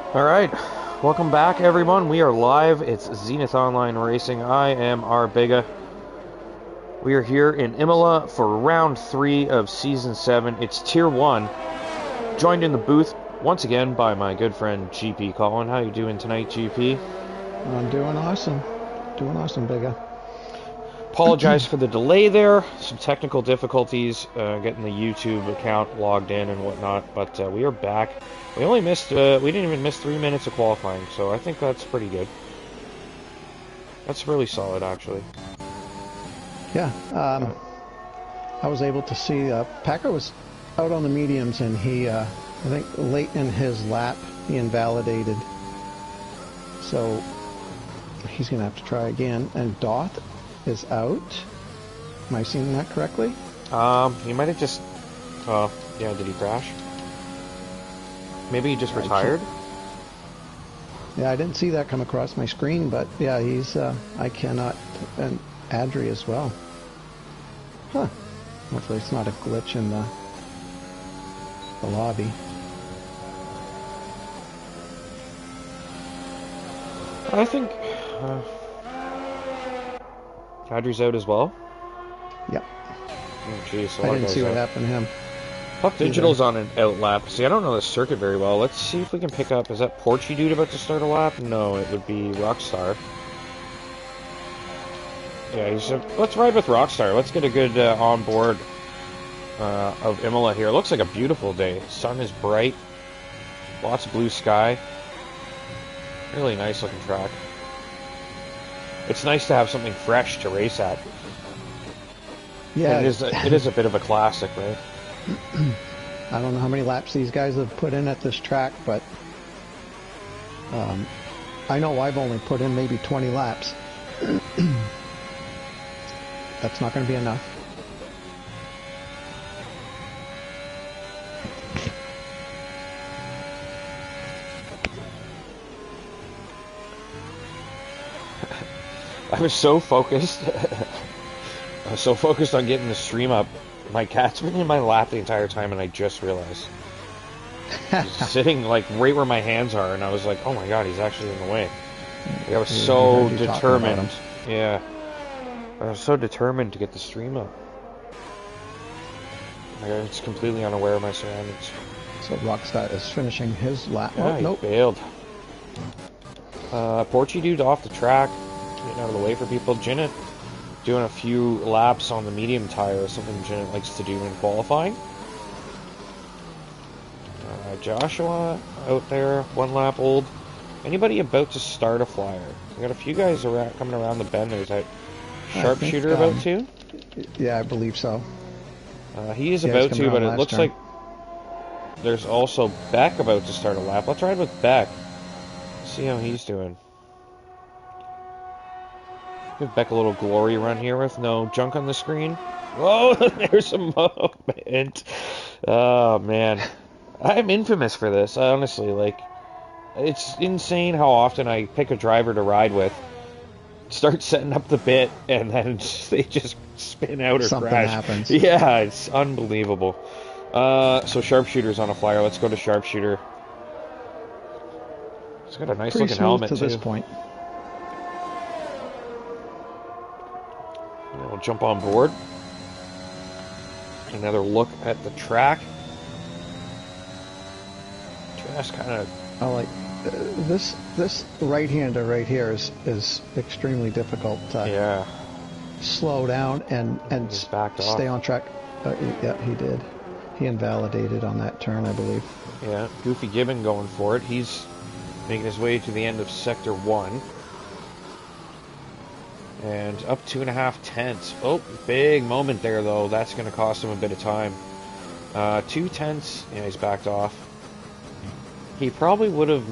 Alright, welcome back everyone. We are live. It's Zenith Online Racing. I am Arbega. We are here in Imola for round 3 of Season 7. It's Tier 1. Joined in the booth once again by my good friend GP Colin. How you doing tonight, GP? I'm doing awesome. Doing awesome, Bigga. Apologize for the delay there. Some technical difficulties getting the YouTube account logged in and whatnot, but we are back. We only missed, we didn't even miss 3 minutes of qualifying, so I think that's pretty good. That's really solid, actually. Yeah, I was able to see Packer was out on the mediums, and he, I think late in his lap, he invalidated. So he's going to have to try again. And Doth is out. Am I seeing that correctly? He might have just, yeah, did he crash? Maybe he just retired? Yeah, I didn't see that come across my screen, but yeah, he's, I cannot, and Adri as well. Huh. Hopefully it's not a glitch in the lobby. I think, Kadri's out as well? Yep. Oh, jeez, I didn't see what happened to him. Puck Digital's on an out lap. See, I don't know the circuit very well. Let's see if we can pick up. Is that Porchy Dude about to start a lap? No, it would be Rockstar. Yeah, let's ride with Rockstar. Let's get a good on-board of Imola here. It looks like a beautiful day. Sun is bright. Lots of blue sky. Really nice looking track. It's nice to have something fresh to race at. Yeah, it is a bit of a classic, right? I don't know how many laps these guys have put in at this track, but I know I've only put in maybe 20 laps. That's not going to be enough. I was so focused. I was so focused on getting the stream up. My cat's been in my lap the entire time, and I just realized. He's sitting like right where my hands are, and I was like, "Oh my god, he's actually in the way." Like, I was so determined. Yeah, I was so determined to get the stream up. I was completely unaware of my surroundings. So Rockstar is finishing his lap. Yeah, oh, nope. He failed. Porchy Dude off the track, getting out of the way for people. Jinnit doing a few laps on the medium tire, something Jinnit likes to do in qualifying. Joshua out there, 1 lap old. Anybody about to start a flyer? We got a few guys coming around the bend. There's that Sharpshooter about to. Yeah, I believe so. He is about to, but it looks like there's also Beck about to start a lap. Let's ride with Beck. See how he's doing. Give Beck a little glory run here with no junk on the screen. Oh, there's a moment. Oh, man. I'm infamous for this, honestly. Like, it's insane how often I pick a driver to ride with, start setting up the bit, and then they just spin out or Something crash. happens. Yeah, it's unbelievable. So Sharpshooter's on a flyer. Let's go to Sharpshooter. It's got a nice looking helmet, to too. this point. We'll jump on board. Another look at the track. Track's kind of... I like this right-hander right here is extremely difficult to yeah. slow down and stay on track. Yeah, he did. He invalidated on that turn, I believe. Yeah, Goofy Gibbon going for it. He's making his way to the end of Sector 1. And up 2.5 tenths. Oh, big moment there, though. That's going to cost him a bit of time. 2 tenths. Yeah, he's backed off. He probably would have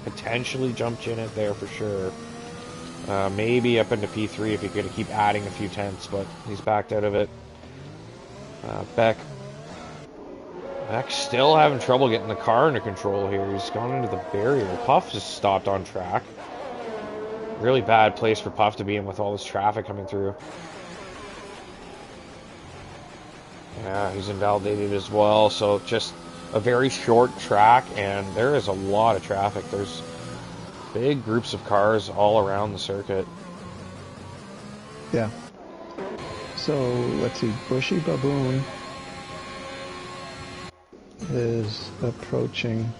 potentially jumped in it there for sure. Maybe up into P3 if he could keep adding a few tenths, but he's backed out of it. Beck's still having trouble getting the car under control here. He's gone into the barrier. Puff just stopped on track. Really bad place for Puff to be in with all this traffic coming through. Yeah, he's invalidated as well, so just a very short track, and there is a lot of traffic. There's big groups of cars all around the circuit. Yeah. So, let's see, Bushy Baboon is approaching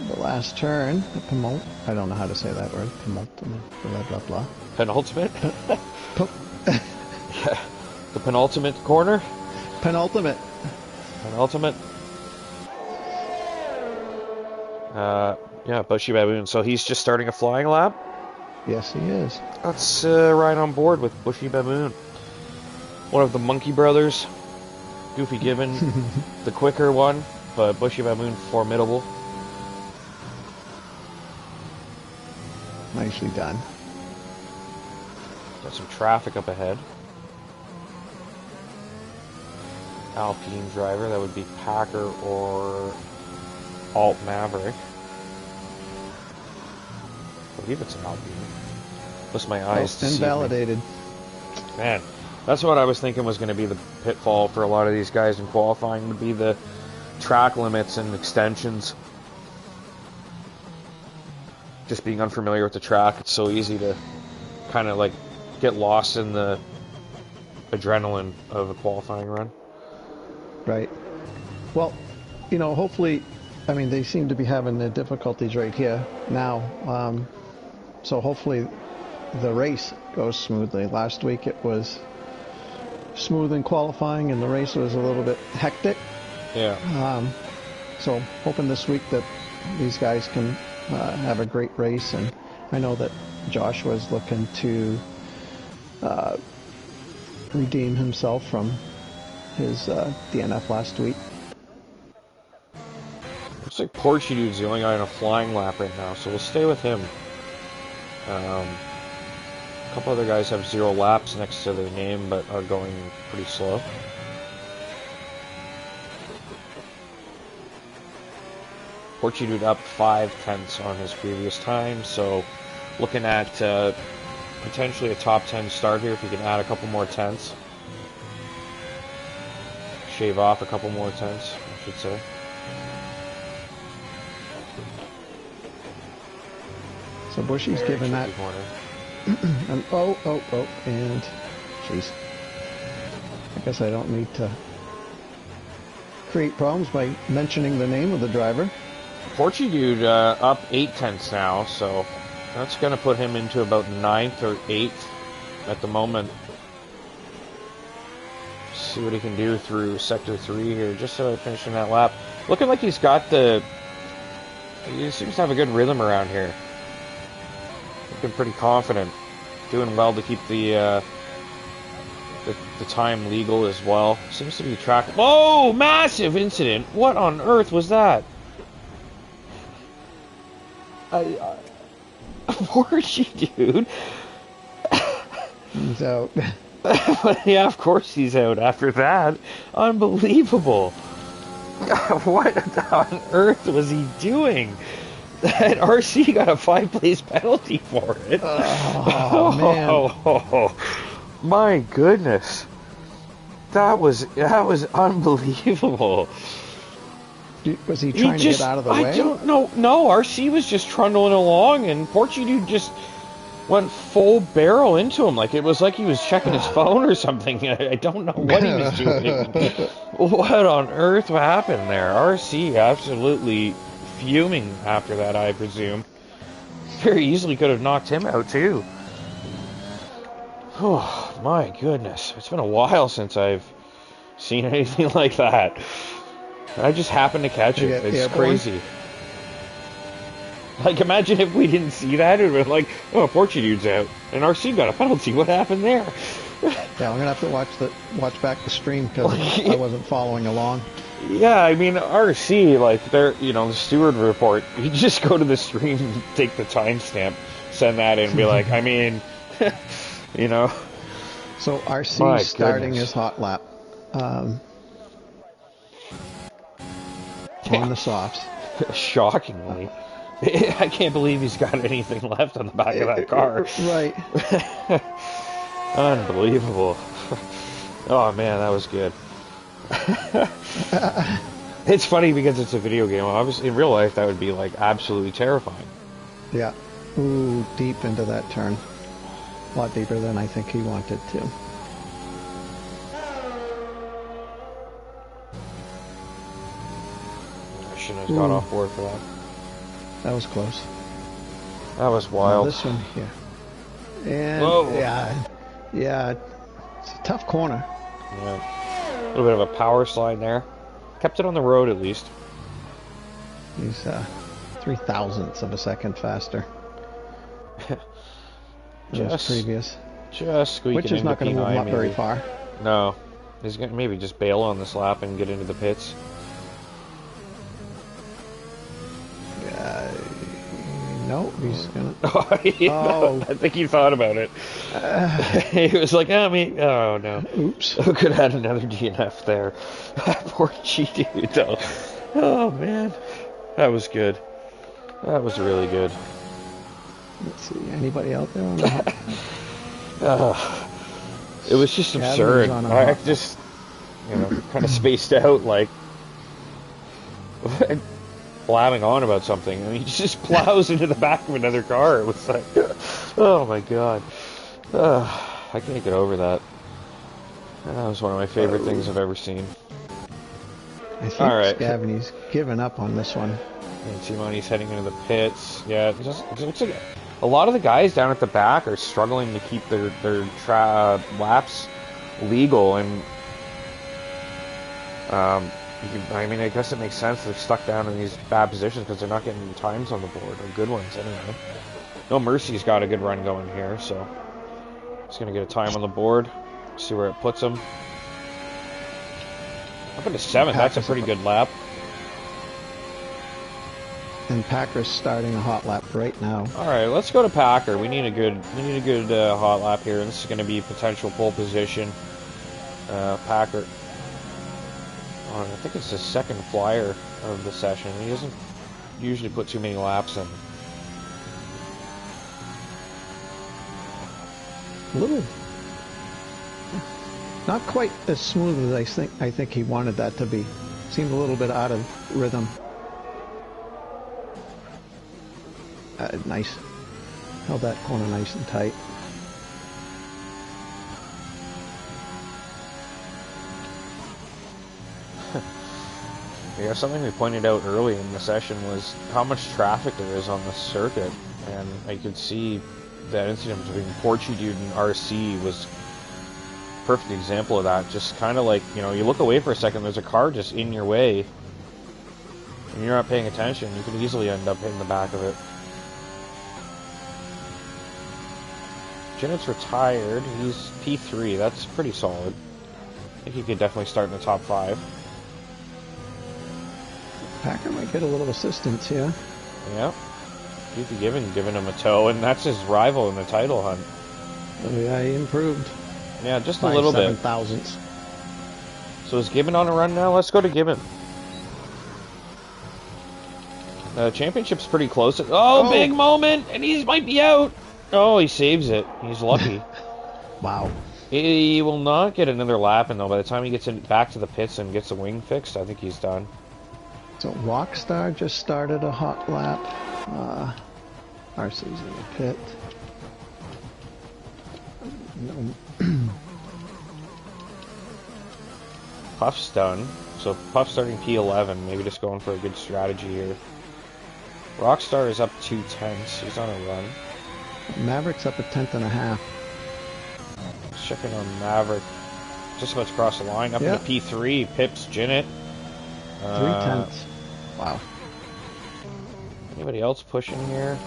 the last turn. I don't know how to say that word. Penultimate, blah, blah, blah. Penultimate? Yeah. The penultimate corner? Penultimate. Penultimate. Yeah, Bushy Baboon. So he's just starting a flying lap? Yes, he is. Let's ride on board with Bushy Baboon. One of the Monkey Brothers. Goofy Gibbon, the quicker one, but Bushy Baboon, formidable. Nicely done. Got some traffic up ahead. Alpine driver, that would be Packer or Alt Maverick. I believe it's an Alpine. Plus my eyes. Invalidated. Man, that's what I was thinking was going to be the pitfall for a lot of these guys in qualifying, would be the track limits and extensions. Just being unfamiliar with the track, it's so easy to kind of like get lost in the adrenaline of a qualifying run. Right. Well, you know, hopefully, I mean, they seem to be having the difficulties right here now. So hopefully the race goes smoothly. Last week it was smooth in qualifying and the race was a little bit hectic. Yeah. So hoping this week that these guys can have a great race. And I know that Josh was looking to redeem himself from his DNF last week. Looks like Porsche Dude's the only guy on a flying lap right now, so we'll stay with him. A couple other guys have 0 laps next to their name, but are going pretty slow. Porsche Dude up 5/10 on his previous time, so looking at potentially a top 10 start here if he can add a couple more tenths. Shave off a couple more tenths, I should say. So Bushy's giving that. And and jeez, I guess I don't need to create problems by mentioning the name of the driver. Porsche Dude up 8/10 now, so that's going to put him into about 9th or 8th at the moment. See what he can do through Sector 3 here, just finishing that lap. Looking like he's got the... He seems to have a good rhythm around here. Looking pretty confident. Doing well to keep the time legal as well. Seems to be track... Whoa! Massive incident! What on earth was that? Porsche Dude. He's out. Yeah, of course he's out after that. Unbelievable. What on earth was he doing? That RC got a 5-place penalty for it. Oh, man. Oh, my goodness. That was unbelievable. Was he trying to get out of the way? I don't know. No, RC was just trundling along, and Porsche Dude just went full barrel into him. Like, it was like he was checking his phone or something. I don't know what he was doing. What on earth happened there? RC absolutely fuming after that, I presume. Very easily could have knocked him out, too. Oh, my goodness. It's been a while since I've seen anything like that. I just happened to catch it. It's crazy. Like, imagine if we didn't see that. It would have been like, oh, Porsche Dude's out. And RC got a penalty. What happened there? Yeah, I'm going to have to watch back the stream because I wasn't following along. Yeah, I mean, RC, like, they're, the steward report, you just go to the stream, take the timestamp, send that in, and be like, I mean, So RC starting his hot lap on the softs. Shockingly. I can't believe he's got anything left on the back of that car. Right. Unbelievable. Oh, man, that was good. It's funny because it's a video game. Obviously, in real life, that would be like absolutely terrifying. Yeah. Ooh, deep into that turn. A lot deeper than I think he wanted to. I shouldn't have got off board for that. That was close. That was wild. This one here. And whoa. Yeah, it's a tough corner. Yeah. A little bit of a power slide there. Kept it on the road at least. He's 3,000ths of a second faster. Just previous. Just squeaking Which is not going to move him up very far. No. He's going to maybe just bail on this lap and get into the pits. No, he's gonna. I think he thought about it. He was like, "Oh me, oh no, oops." Who could have had another DNF there? Poor G dude, though. Oh man, that was good. That was really good. Let's see, anybody out there on the? It was just absurd. I just, kind of spaced out, like. Blabbing on about something. I mean, he just plows into the back of another car. It was like, oh my god. I can't get over that. That was one of my favorite things I've ever seen. I think Alright. Scavany's given up on this one. And Simoni's heading into the pits. Yeah, it looks like a lot of the guys down at the back are struggling to keep their laps legal, and I mean, I guess it makes sense they're stuck down in these bad positions because they're not getting times on the board, or good ones anyway. No Mercy's got a good run going here, so he's going to get a time on the board, see where it puts him. Up into 7th, that's a pretty good lap. And Packer's starting a hot lap right now. All right, let's go to Packer. We need a good hot lap here. This is going to be potential pole position. Packer. I think it's his second flyer of the session. He doesn't usually put too many laps in. A little, not quite as smooth as I think he wanted that to be. Seemed a little bit out of rhythm. Nice. Held that corner nice and tight. Yeah, something we pointed out early in the session was how much traffic there is on this circuit, and I could see that incident between Porchy Dude and RC was a perfect example of that. Just kind of like, you look away for a second, there's a car just in your way, and you're not paying attention, you could easily end up hitting the back of it. Jennett's retired, he's P3, that's pretty solid. I think he could definitely start in the top 5. Packer might get a little assistance here. Yeah. Keith giving him a tow, and that's his rival in the title hunt. Oh, yeah, he improved. Yeah, just a little bit. 7,000ths. So is Gibbon on a run now? Let's go to Gibbon. The championship's pretty close. Oh, big moment, and he might be out. Oh, he saves it. He's lucky. Wow. He will not get another lap, and though by the time he gets back to the pits and gets the wing fixed, I think he's done. So Rockstar just started a hot lap. RC's in the pit. Puff's done. So Puff's starting P11. Maybe just going for a good strategy here. Rockstar is up 2/10. He's on a run. Maverick's up a 10th.5. Checking on Maverick. Just about to cross the line. Up into P3. Pips Jinnit. 3/10. Wow. Anybody else pushing here?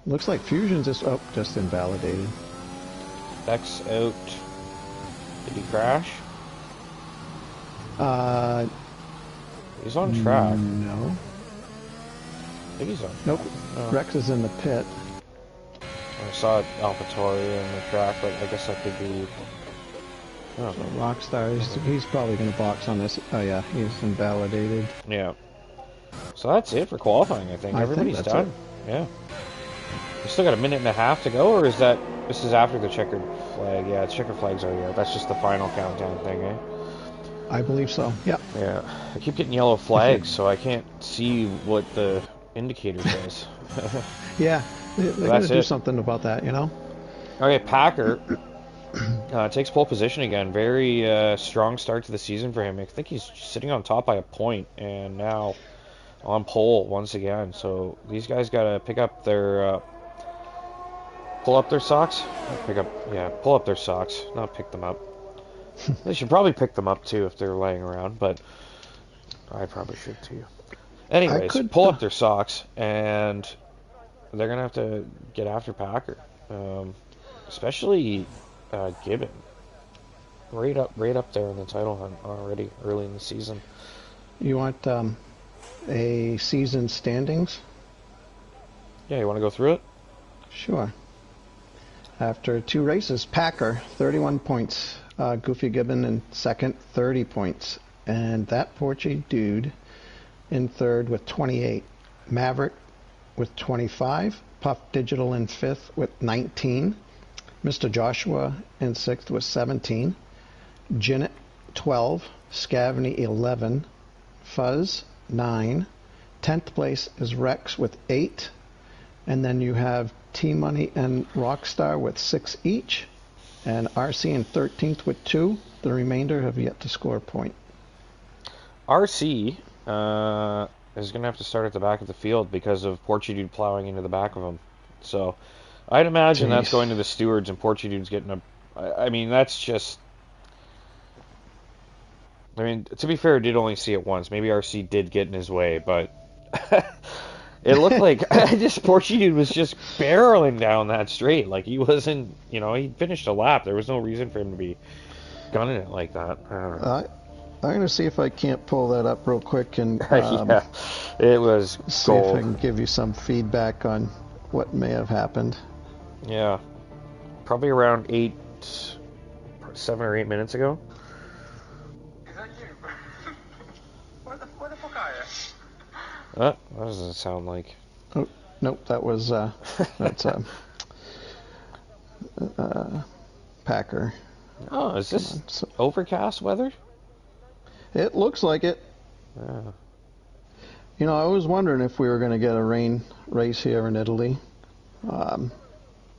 Looks like Fusion's just invalidated. Beck's out. Did he crash? He's on track. No. I think he's on. Nope. No. Rex is in the pit. I saw AlphaTauri in the track, but I guess that could be. I don't know. Rockstar, he's probably going to box on this. Oh yeah, he's invalidated. Yeah. So that's it for qualifying, I think. Everybody's done. Yeah. We still got a minute and a half to go, or is that... This is after the checkered flag. Yeah, checkered flag's already out. That's just the final countdown thing, eh? I believe so. Yeah. Yeah. I keep getting yellow If you, flags, so I can't see what the indicator says. yeah, they're But going to that's do it. something about that, you know? Okay, Packer takes pole position again. Very strong start to the season for him. I think he's sitting on top by a point, and now on pole once again. So these guys got to pick up their... pull up their socks? Pick up... Yeah, pull up their socks, not pick them up. They should probably pick them up, too, if they're laying around, but I probably should, too. I Anyways, could. pull up their socks, and they're going to have to get after Packer. Especially Gibbon. Right up there in the title hunt already, early in the season. You want a season standings? Yeah, you want to go through it? Sure. After 2 races, Packer, 31 points. Goofy Gibbon in second, 30 points. And that Porchy dude in third with 28. Maverick with 25. Puff Digital in fifth with 19. Mr. Joshua in sixth with 17. Jinnit, 12. Scavney, 11. Fuzz, 9. 10th place is Rex with 8. And then you have T-Money and Rockstar with 6 each. And RC in 13th with 2. The remainder have yet to score a point. RC is going to have to start at the back of the field because of Porchy Dude plowing into the back of him. So I'd imagine that's going to the stewards, and Porchy Dude's getting a... I mean, that's just... I mean, to be fair, I did only see it once. Maybe RC did get in his way, but... It looked like this Porchy Dude was just barreling down that straight. Like, he wasn't, you know, he finished a lap. There was no reason for him to be gunning it like that. I don't know. I'm going to see if I can't pull that up real quick and Yeah, it was see gold. if I can give you some feedback on what may have happened. Yeah, probably around 7 or 8 minutes ago. Is that you? Where the fuck are you? That doesn't sound like... Oh, nope, that was that's Packer. Oh, is this overcast weather? It looks like it. Yeah. You know, I was wondering if we were going to get a rain race here in Italy. Well,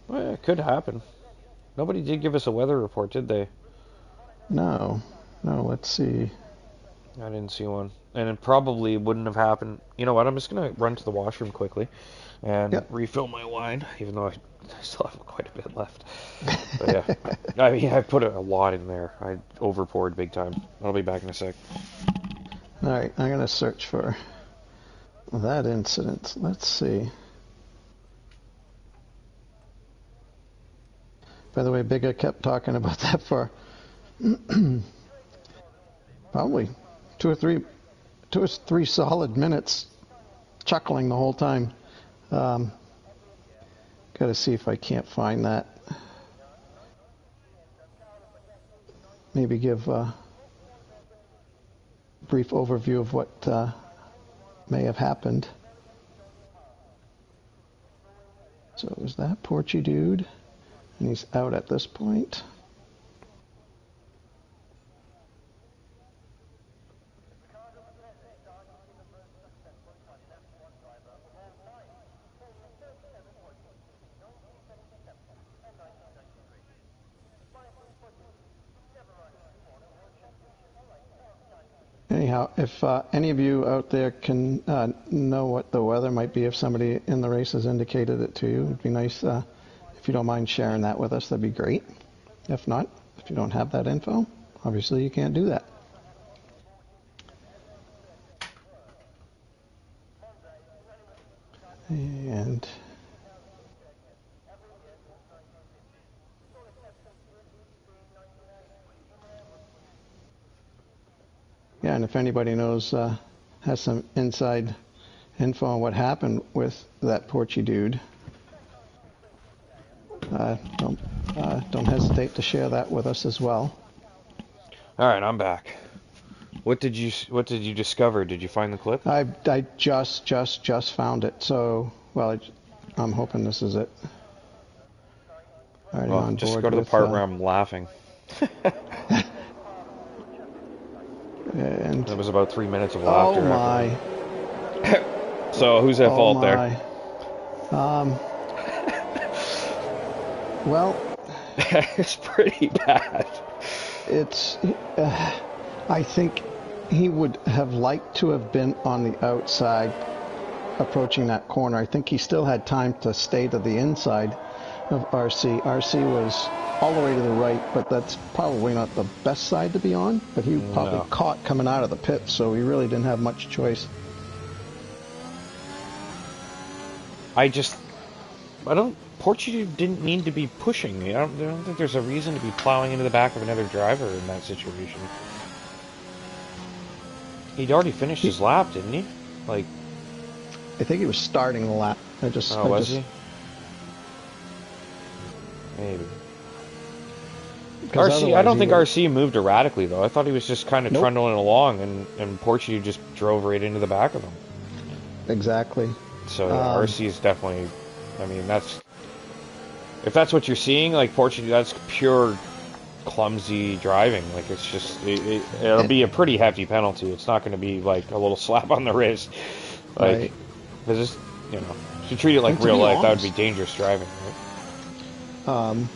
it could happen. Nobody did give us a weather report, did they? No, let's see. I didn't see one. And it probably wouldn't have happened. You know what? I'm just going to run to the washroom quickly and refill my wine, even though I still have quite a bit left. But yeah, I mean, I put a lot in there. I over-poured big time. I'll be back in a sec. All right, I'm going to search for that incident. Let's see. By the way, Bigga kept talking about that for probably 2 or 3 solid minutes, chuckling the whole time. Got to see if I can't find that. Maybe give a brief overview of what may have happened. So it was that Porchy dude, and he's out at this point. Anyhow, if any of you out there can know what the weather might be, if somebody in the race has indicated it to you, it'd be nice if you don't mind sharing that with us. That'd be great. If not, if you don't have that info, obviously you can't do that. And yeah, and if anybody knows, has some inside info on what happened with that Porchy dude, don't hesitate to share that with us as well. All right, I'm back. What did you discover? Did you find the clip? I just found it. So, well, I'm hoping this is it. Alright, Well, on just board go to the with, part where I'm laughing. and It was about 3 minutes of oh laughter. my, So who's at fault there? Well, It's pretty bad. it's. I think he would have liked to have been on the outside, approaching that corner. I think he still had time to stay to the inside of RC. RC was all the way to the right, but that's probably not the best side to be on. But he probably caught coming out of the pit, so he really didn't have much choice. Portugal didn't need to be pushing. I don't think there's a reason to be plowing into the back of another driver in that situation. He'd already finished his lap, didn't he? Like, I think he was starting the lap. was he? Maybe. RC, I don't think RC moved erratically though. I thought he was just kind of trundling along, and Portugal just drove right into the back of him. Exactly. So RC is definitely. I mean, if that's what you're seeing, like Portugal, that's pure clumsy driving. Like it's just it'll be a pretty hefty penalty. It's not going to be like a little slap on the wrist. Like, because if you treat it like real life, that would be dangerous driving. Right?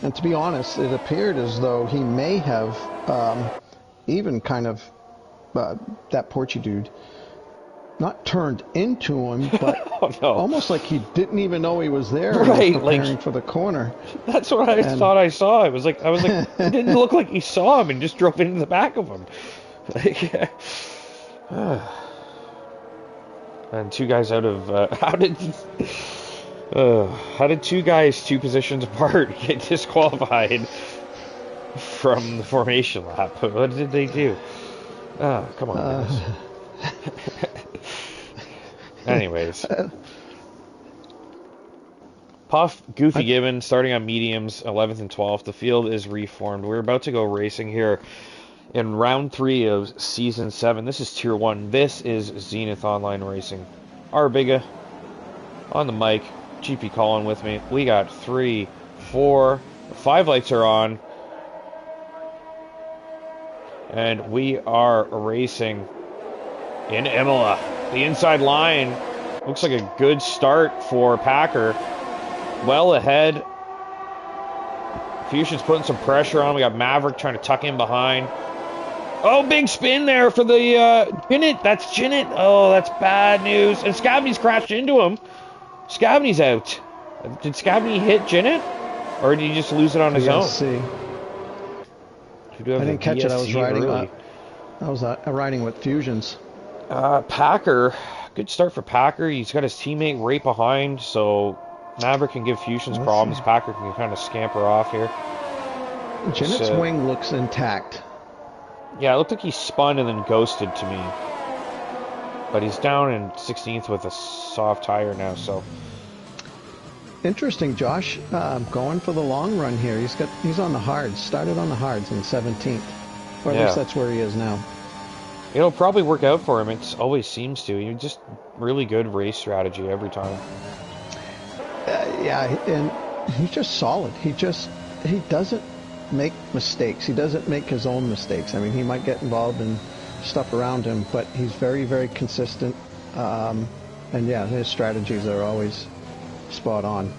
And to be honest, it appeared as though he may have even kind of that Portuguese dude not turned into him, but almost like he didn't even know he was there. Right, preparing for the corner. That's what I thought I saw. It was like I was like, it didn't look like he saw him and just drove into the back of him. Like, and two guys out of how did two guys 2 positions apart get disqualified from the formation lap? What did they do? Oh, come on, guys. Anyways. Puff, Goofy Gibbon, starting on mediums, 11th and 12th. The field is reformed. We're about to go racing here in round 3 of season 7. This is tier 1. This is Zenith Online Racing. Arbiga on the mic. GP Colin with me. We got 3, 4, 5 lights are on. And we are racing in Imola. The inside line looks like a good start for Packer. Well ahead. Fusion's putting some pressure on. We got Maverick trying to tuck in behind. Oh, big spin there for the Jinnit. That's Jinnit. Oh, that's bad news. And Scabney's crashed into him. Scabney's out. Did Scabney hit Jinnit? Or did he just lose it on his own? I didn't catch it. I was riding. I was riding with Fusions. Packer, good start for Packer. He's got his teammate right behind, so Maverick can give Fusions problems. Packer can kind of scamper off here. Jinnit's wing looks intact. Yeah, it looked like he spun and then ghosted to me. But he's down in 16th with a soft tire now, so. Interesting, Josh. Going for the long run here. He's on the hards. Started on the hards in 17th. Or at least that's where he is now. It'll probably work out for him. It always seems to. He just really good race strategy every time. Yeah, and he's just solid. He doesn't make mistakes. He doesn't make his own mistakes. I mean, he might get involved in stuff around him, but he's very, very consistent. And yeah, his strategies are always spot on.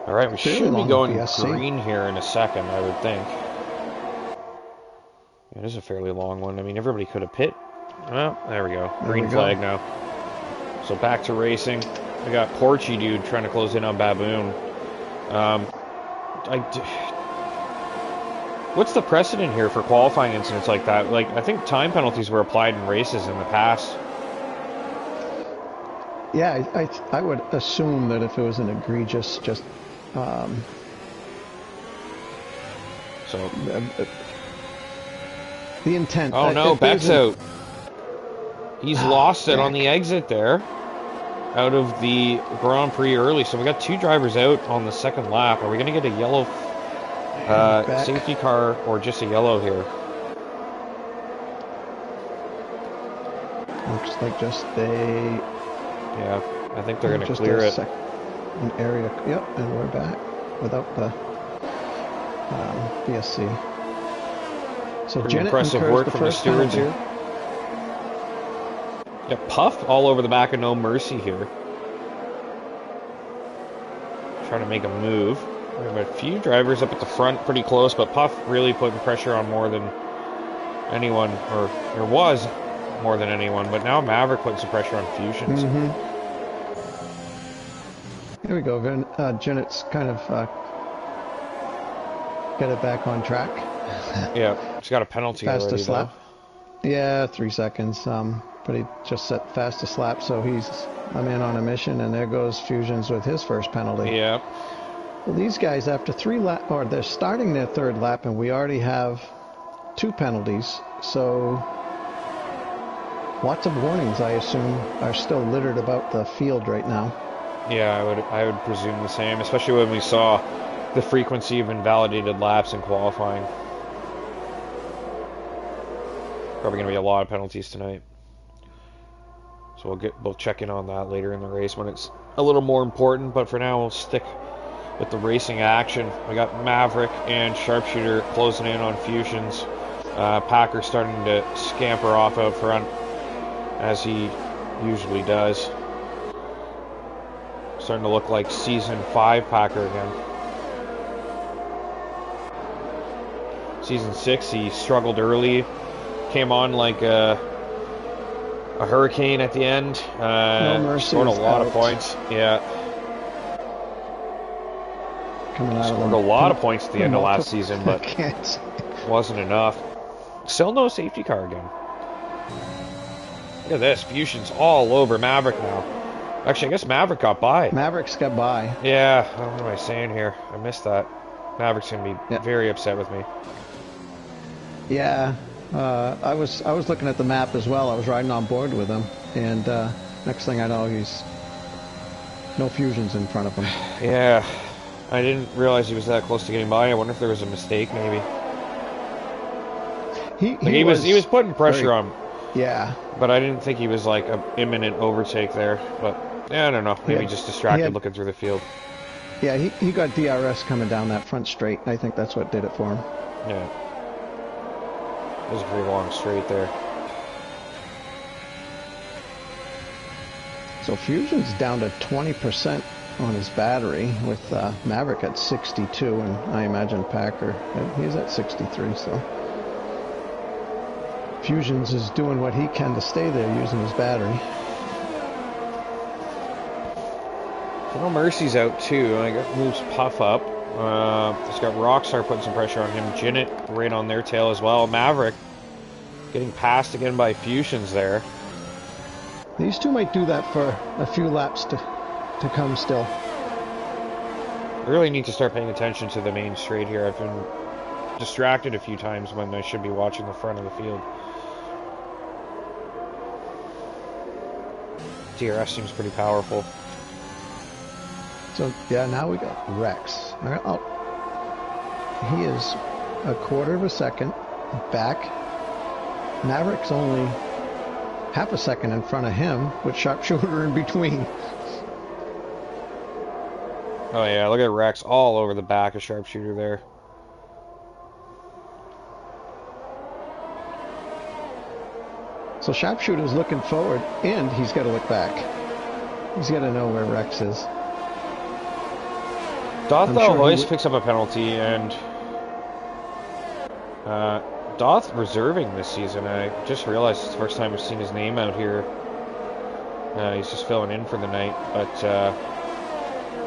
All right, we should be going green here in a second, I would think. It is a fairly long one. I mean, everybody could have pit. Well, there we go. Green flag now. So back to racing. We got Porchy dude trying to close in on Baboon. What's the precedent here for qualifying incidents like that? Like, I think time penalties were applied in races in the past. Yeah, I would assume that if it was an egregious, just so the intent. Oh no, Beck's out. He's lost it on the exit there, out of the Grand Prix early. So we got 2 drivers out on the second lap. Are we going to get a yellow safety car or just a yellow here? Looks like just Yeah, I think they're going to clear it. An area. Yep, and we're back without the BSC. So Pretty Janet impressive incurs work the from the first stewards penalty. here. Yeah, Puff all over the back of No Mercy here. Trying to make a move. We have a few drivers up at the front pretty close, but Puff really putting pressure on more than anyone, or there was more than anyone, but now Maverick putting some pressure on Fusions. Here we go. Janet's kind of get it back on track. Yeah, he's got a penalty Fastest already, lap. Yeah, 3 seconds. But he just set fastest lap, so I'm in on a mission, and there goes Fusions with his first penalty. Yeah. Well, these guys, after 3 laps, or they're starting their 3rd lap, and we already have 2 penalties, so lots of warnings, I assume, are still littered about the field right now. Yeah, I would presume the same, especially when we saw the frequency of invalidated laps in qualifying. Probably going to be a lot of penalties tonight. So we'll check in on that later in the race when it's a little more important, but for now we'll stick with the racing action. We got Maverick and Sharpshooter closing in on Fusions. Packer starting to scamper off out front, as he usually does. Starting to look like Season 5 Packer again. Season 6, he struggled early. Came on like a hurricane at the end. No Mercy scored a lot out. of points. Yeah. Coming out Scored of a lot of points at the end of last season, but wasn't enough. Still no safety car again. Look at this. Fusion's all over Maverick now. Actually, I guess Maverick got by. Maverick's got by. Yeah. What am I saying here? I missed that. Maverick's going to be very upset with me. Yeah. I was looking at the map as well. I was riding on board with him, and next thing I know, he's no Fusions in front of him. Yeah, I didn't realize he was that close to getting by. I wonder if there was a mistake, maybe. He was putting pressure on. Yeah, but I didn't think he was like an imminent overtake there. But yeah, I don't know. Maybe just distracted looking through the field. Yeah, he got DRS coming down that front straight. I think that's what did it for him. Yeah. It was a pretty long straight there. So Fusion's down to 20% on his battery, with Maverick at 62, and I imagine Packer, he's at 63, so Fusions is doing what he can to stay there using his battery. No Mercy's out too. I got moves Puff up. It's got Rockstar putting some pressure on him. Jinnit right on their tail as well. Maverick getting passed again by Fusions there. These two might do that for a few laps to come still. I really need to start paying attention to the main straight here. I've been distracted a few times when I should be watching the front of the field. DRS seems pretty powerful. So, yeah, now we got Rex. Oh, he is a quarter of a second back. Maverick's only half a second in front of him, with Sharpshooter in between. Oh, yeah, look at Rex all over the back of Sharpshooter there. So Sharpshooter's looking forward, and he's got to look back. He's got to know where Rex is. Doth Hoist picks up a penalty, and Doth reserving this season. I just realized it's the first time we've seen his name out here. He's just filling in for the night, but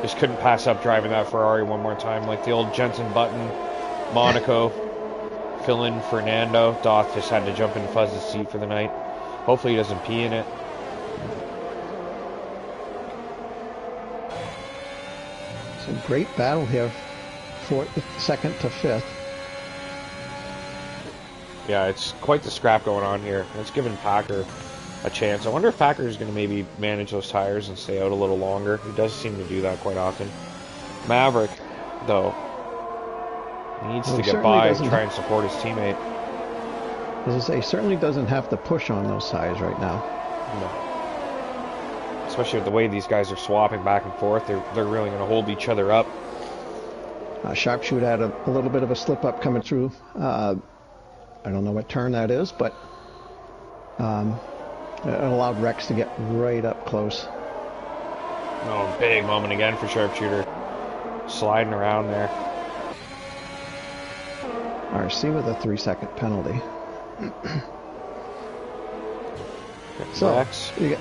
just couldn't pass up driving that Ferrari one more time, like the old Jensen Button, Monaco, fill in Fernando. Doth just had to jump in Fuzz's seat for the night. Hopefully he doesn't pee in it. So great battle here, second to fifth. Yeah, it's quite the scrap going on here. It's given Packer a chance. I wonder if Packer is going to maybe manage those tires and stay out a little longer. He does seem to do that quite often. Maverick, though, needs to get by and try and support his teammate. As I say, he certainly doesn't have to push on those tires right now. No. Especially with the way these guys are swapping back and forth, they're really going to hold each other up. Sharpshooter had a little bit of a slip up coming through. I don't know what turn that is, but it allowed Rex to get right up close. Oh, big moment again for Sharpshooter. Sliding around there. RC with a 3-second penalty. So, Rex. you got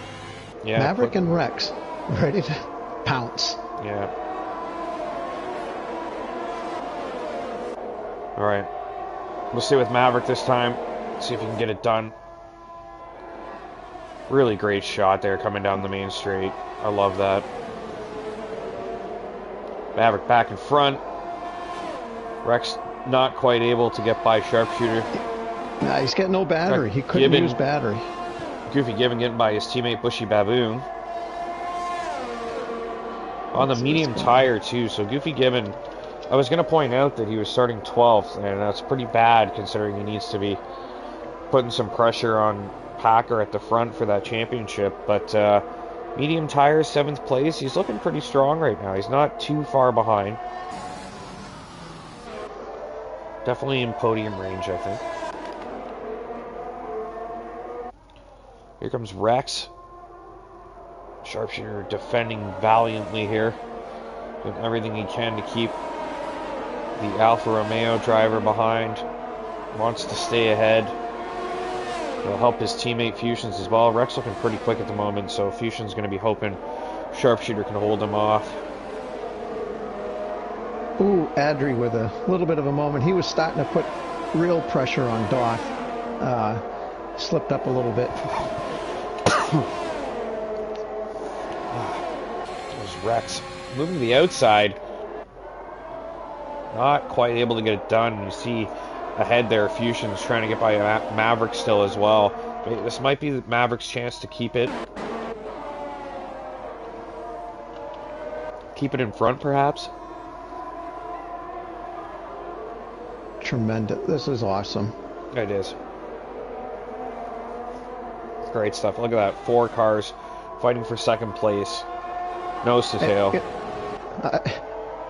Maverick and Rex ready to pounce. Yeah. Alright. We'll see with Maverick this time. See if he can get it done. Really great shot there coming down the main straight. I love that. Maverick back in front. Rex not quite able to get by Sharpshooter. Nah, he's got no battery. He couldn't use battery. Goofy Gibbon getting by his teammate Bushy Baboon. On the medium tire too, so Goofy Gibbon, I was going to point out that he was starting 12th, and that's pretty bad considering he needs to be putting some pressure on Packer at the front for that championship, but medium tires, 7th place, he's looking pretty strong right now. He's not too far behind. Definitely in podium range, I think. Here comes Rex. Sharpshooter defending valiantly here. Doing everything he can to keep the Alfa Romeo driver behind. Wants to stay ahead. It'll help his teammate Fusions as well. Rex looking pretty quick at the moment, so Fusion's going to be hoping Sharpshooter can hold him off. Ooh, Adri with a little bit of a moment. He was starting to put real pressure on Doth. Slipped up a little bit. There's Rex moving to the outside. Not quite able to get it done. You see ahead there, Fusion's trying to get by Maverick still as well. This might be Maverick's chance to keep it. Keep it in front, perhaps. Tremendous. This is awesome. It is. Great stuff. Look at that. 4 cars fighting for 2nd place. Nose to tail.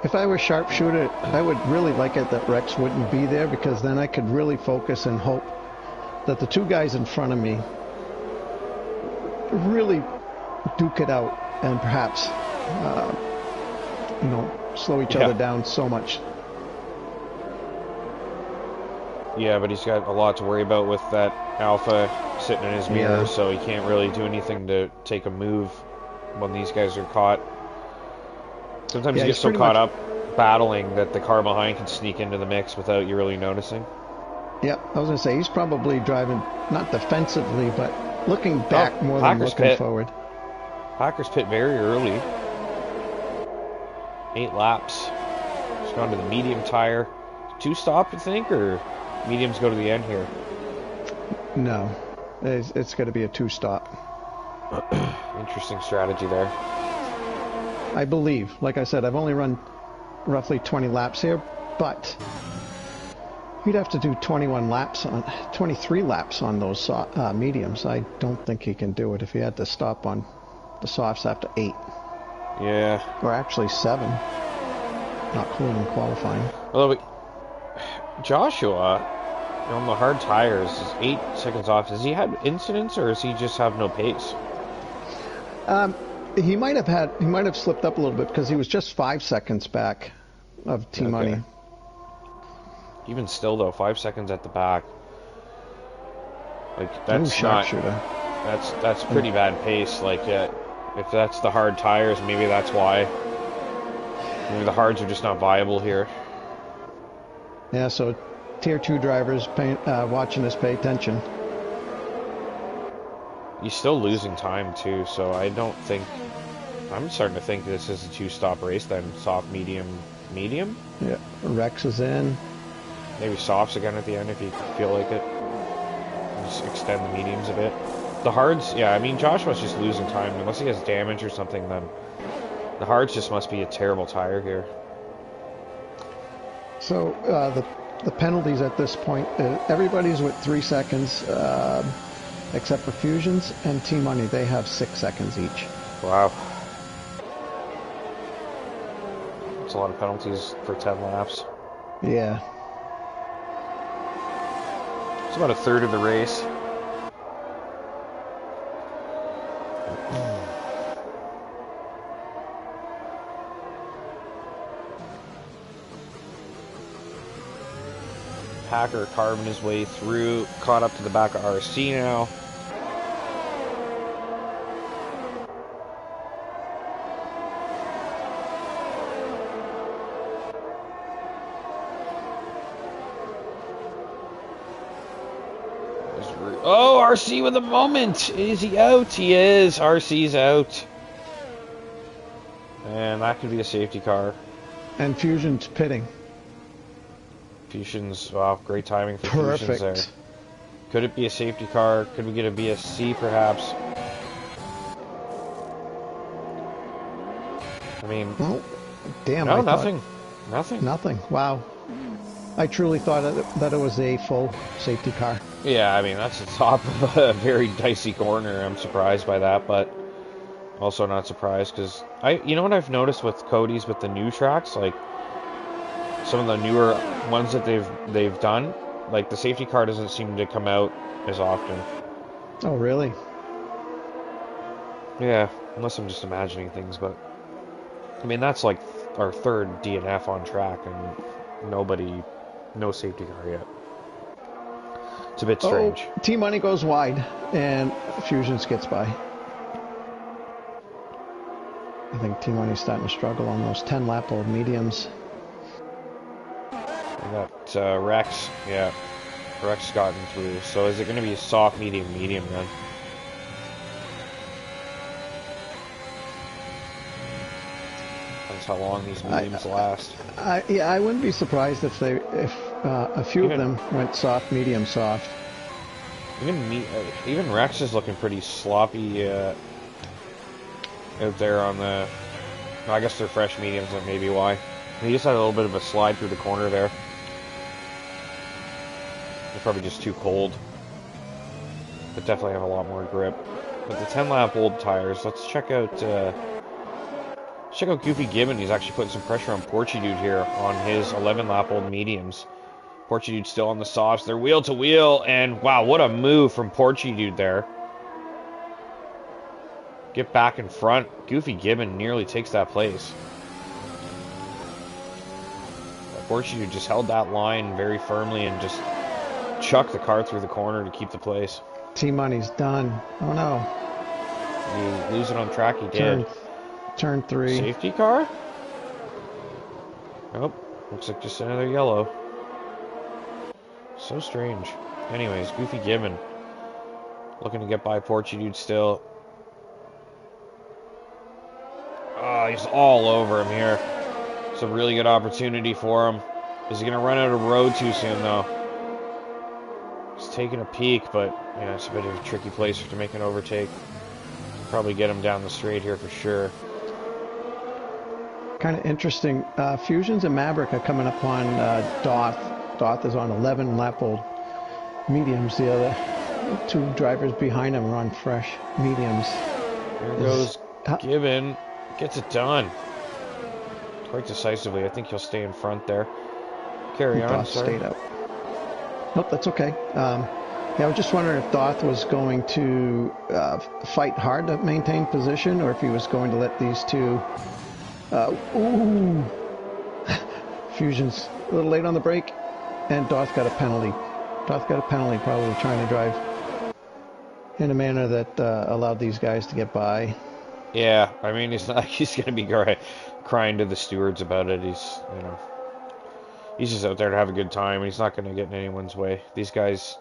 If I was Sharpshooter, I would really like it that Rex wouldn't be there, because then I could really focus and hope that the 2 guys in front of me really duke it out and perhaps, slow each other down so much. Yeah, but he's got a lot to worry about with that Alpha sitting in his mirror, so he can't really do anything to take a move when these guys are caught. Sometimes you get so caught up battling that the car behind can sneak into the mix without you really noticing. Yeah, I was going to say, he's probably driving, not defensively, but looking back more than looking forward. Packers pit very early. 8 laps. Just gone to the medium tire. 2 stop, you think, or mediums go to the end here? No, it's going to be a 2-stop. Interesting strategy there. I believe. Like I said, I've only run roughly 20 laps here, but you'd have to do 23 laps on those mediums. I don't think he can do it if he had to stop on the softs after 8. Yeah. Or actually 7. Not including qualifying. Although Joshua, on the hard tires, is 8 seconds off. Has he had incidents, or does he just have no pace? He might have slipped up a little bit because he was just 5 seconds back of T-Money. Even still, though, 5 seconds at the back. Like, that's Sharpshooter. That's pretty bad pace. Like, if that's the hard tires, maybe that's why. Maybe the hards are just not viable here. Yeah, so Tier 2 drivers watching this, pay attention. He's still losing time, too, so I don't think... I'm starting to think this is a 2-stop race then. Soft, medium, medium? Yeah, Rex is in. Maybe softs again at the end if you feel like it. Just extend the mediums a bit. The hards, yeah, I mean, Joshua's just losing time. Unless he has damage or something, then the hards just must be a terrible tire here. So, the penalties at this point, everybody's with 3 seconds. except for Fusions and T-Money. They have 6 seconds each. Wow. That's a lot of penalties for 10 laps. Yeah. It's about a third of the race. Packer carving his way through, caught up to the back of RC now. Oh, RC with a moment. Is he out? He is. RC's out. And that could be a safety car. And Fusion's pitting. Fusion's, wow, great timing for Perfect. Fusion's there. Could it be a safety car? Could we get a BSC perhaps? I mean... Oh, damn. No, I nothing. Nothing. Nothing. Wow. I truly thought that it was a full safety car. Yeah, I mean, that's the top of a very dicey corner. I'm surprised by that, but also not surprised because you know what I've noticed with Cody's with the new tracks, like some of the newer ones that they've done, like the safety car doesn't seem to come out as often. Oh, really? Yeah, unless I'm just imagining things, but I mean that's like our third DNF on track and no safety car yet. It's a bit strange. Oh, T-Money goes wide, and Fusions gets by. I think T-Money's starting to struggle on those 10-lap-old mediums. We got Rex. Yeah, Rex gotten through. So is it going to be a soft, medium then? That's how long these mediums last. Yeah, I wouldn't be surprised if a few of them went soft, medium, soft. Even Rex is looking pretty sloppy out there on the. I guess they're fresh mediums, that may be why. He just had a little bit of a slide through the corner there. They're probably just too cold. But definitely have a lot more grip. But the 10-lap old tires, let's check out Goofy Gibbon. He's actually putting some pressure on Porchy Dude here on his 11-lap old mediums. Porchy Dude still on the softs. They're wheel to wheel, and wow, what a move from Porchy Dude there. Get back in front. Goofy Gibbon nearly takes that place. Porchy Dude just held that line very firmly and just chucked the car through the corner to keep the place. T-Money's done. Oh no. He lose it on track, he did. Turn 3. Safety car? Oh, looks like just another yellow. So strange. Anyways, Goofy Gibbon looking to get by Porchy Dude still. Oh, he's all over him here. It's a really good opportunity for him. Is he going to run out of road too soon, though? He's taking a peek, but yeah, it's a bit of a tricky place to make an overtake. Probably get him down the straight here for sure. Kind of interesting. Fusions and Maverick are coming up on Doth. Doth is on 11-lap-old mediums. The other two drivers behind him are on fresh mediums. Here goes Gibbon. Gets it done. Quite decisively. I think he'll stay in front there. Carry on, Doth stayed out. Nope, that's okay. Yeah, I was just wondering if Doth was going to fight hard to maintain position, or if he was going to let these two... ooh! Fusion's a little late on the brake, and Doth got a penalty. Doth got a penalty, probably trying to drive in a manner that allowed these guys to get by. Yeah, I mean, it's not like he's going to be crying to the stewards about it. He's just out there to have a good time. He's not going to get in anyone's way. These guys,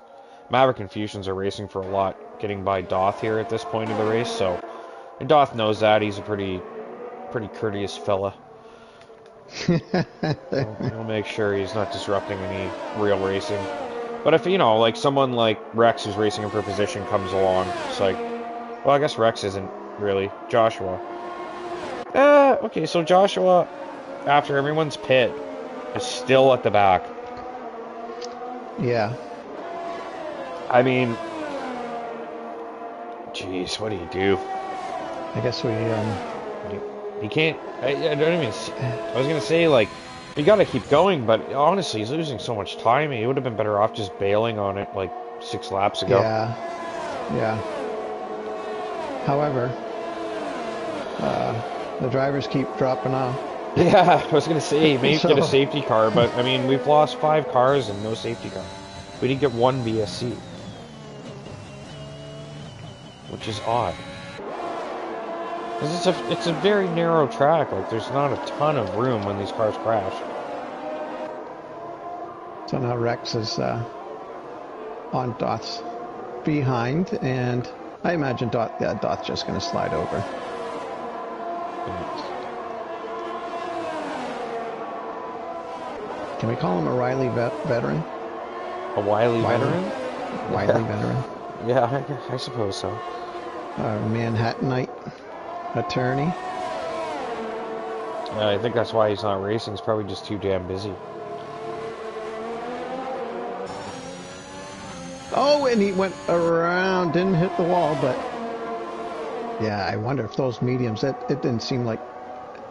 Maverick and Fusions, are racing for a lot, getting by Doth here at this point of the race. So, and Doth knows that. He's a pretty courteous fella. He'll make sure he's not disrupting any real racing. But if, like someone like Rex who's racing him for position comes along, it's like, well, I guess Rex isn't really. Joshua. Okay, so Joshua, after everyone's pit, is still at the back. Yeah. I mean, jeez, what do you do? I guess we, You can't. I don't even. I was gonna say like, you gotta keep going, but honestly, he's losing so much time. He would have been better off just bailing on it like 6 laps ago. yeah, yeah. However, the drivers keep dropping off. Yeah, I was gonna say maybe So- get a safety car, but I mean we've lost 5 cars and no safety car. We didn't get 1 BSC, which is odd. Because it's a very narrow track. Like there's not a ton of room when these cars crash. So now Rex is on Doth's behind, and I imagine Doth's just going to slide over. Can we call him a Riley veteran? A wily veteran? Wiley veteran. Yeah, I suppose so. Manhattanite attorney. I think that's why he's not racing. He's probably just too damn busy. Oh, and he went around, didn't hit the wall, but yeah, I wonder if those mediums, it didn't seem like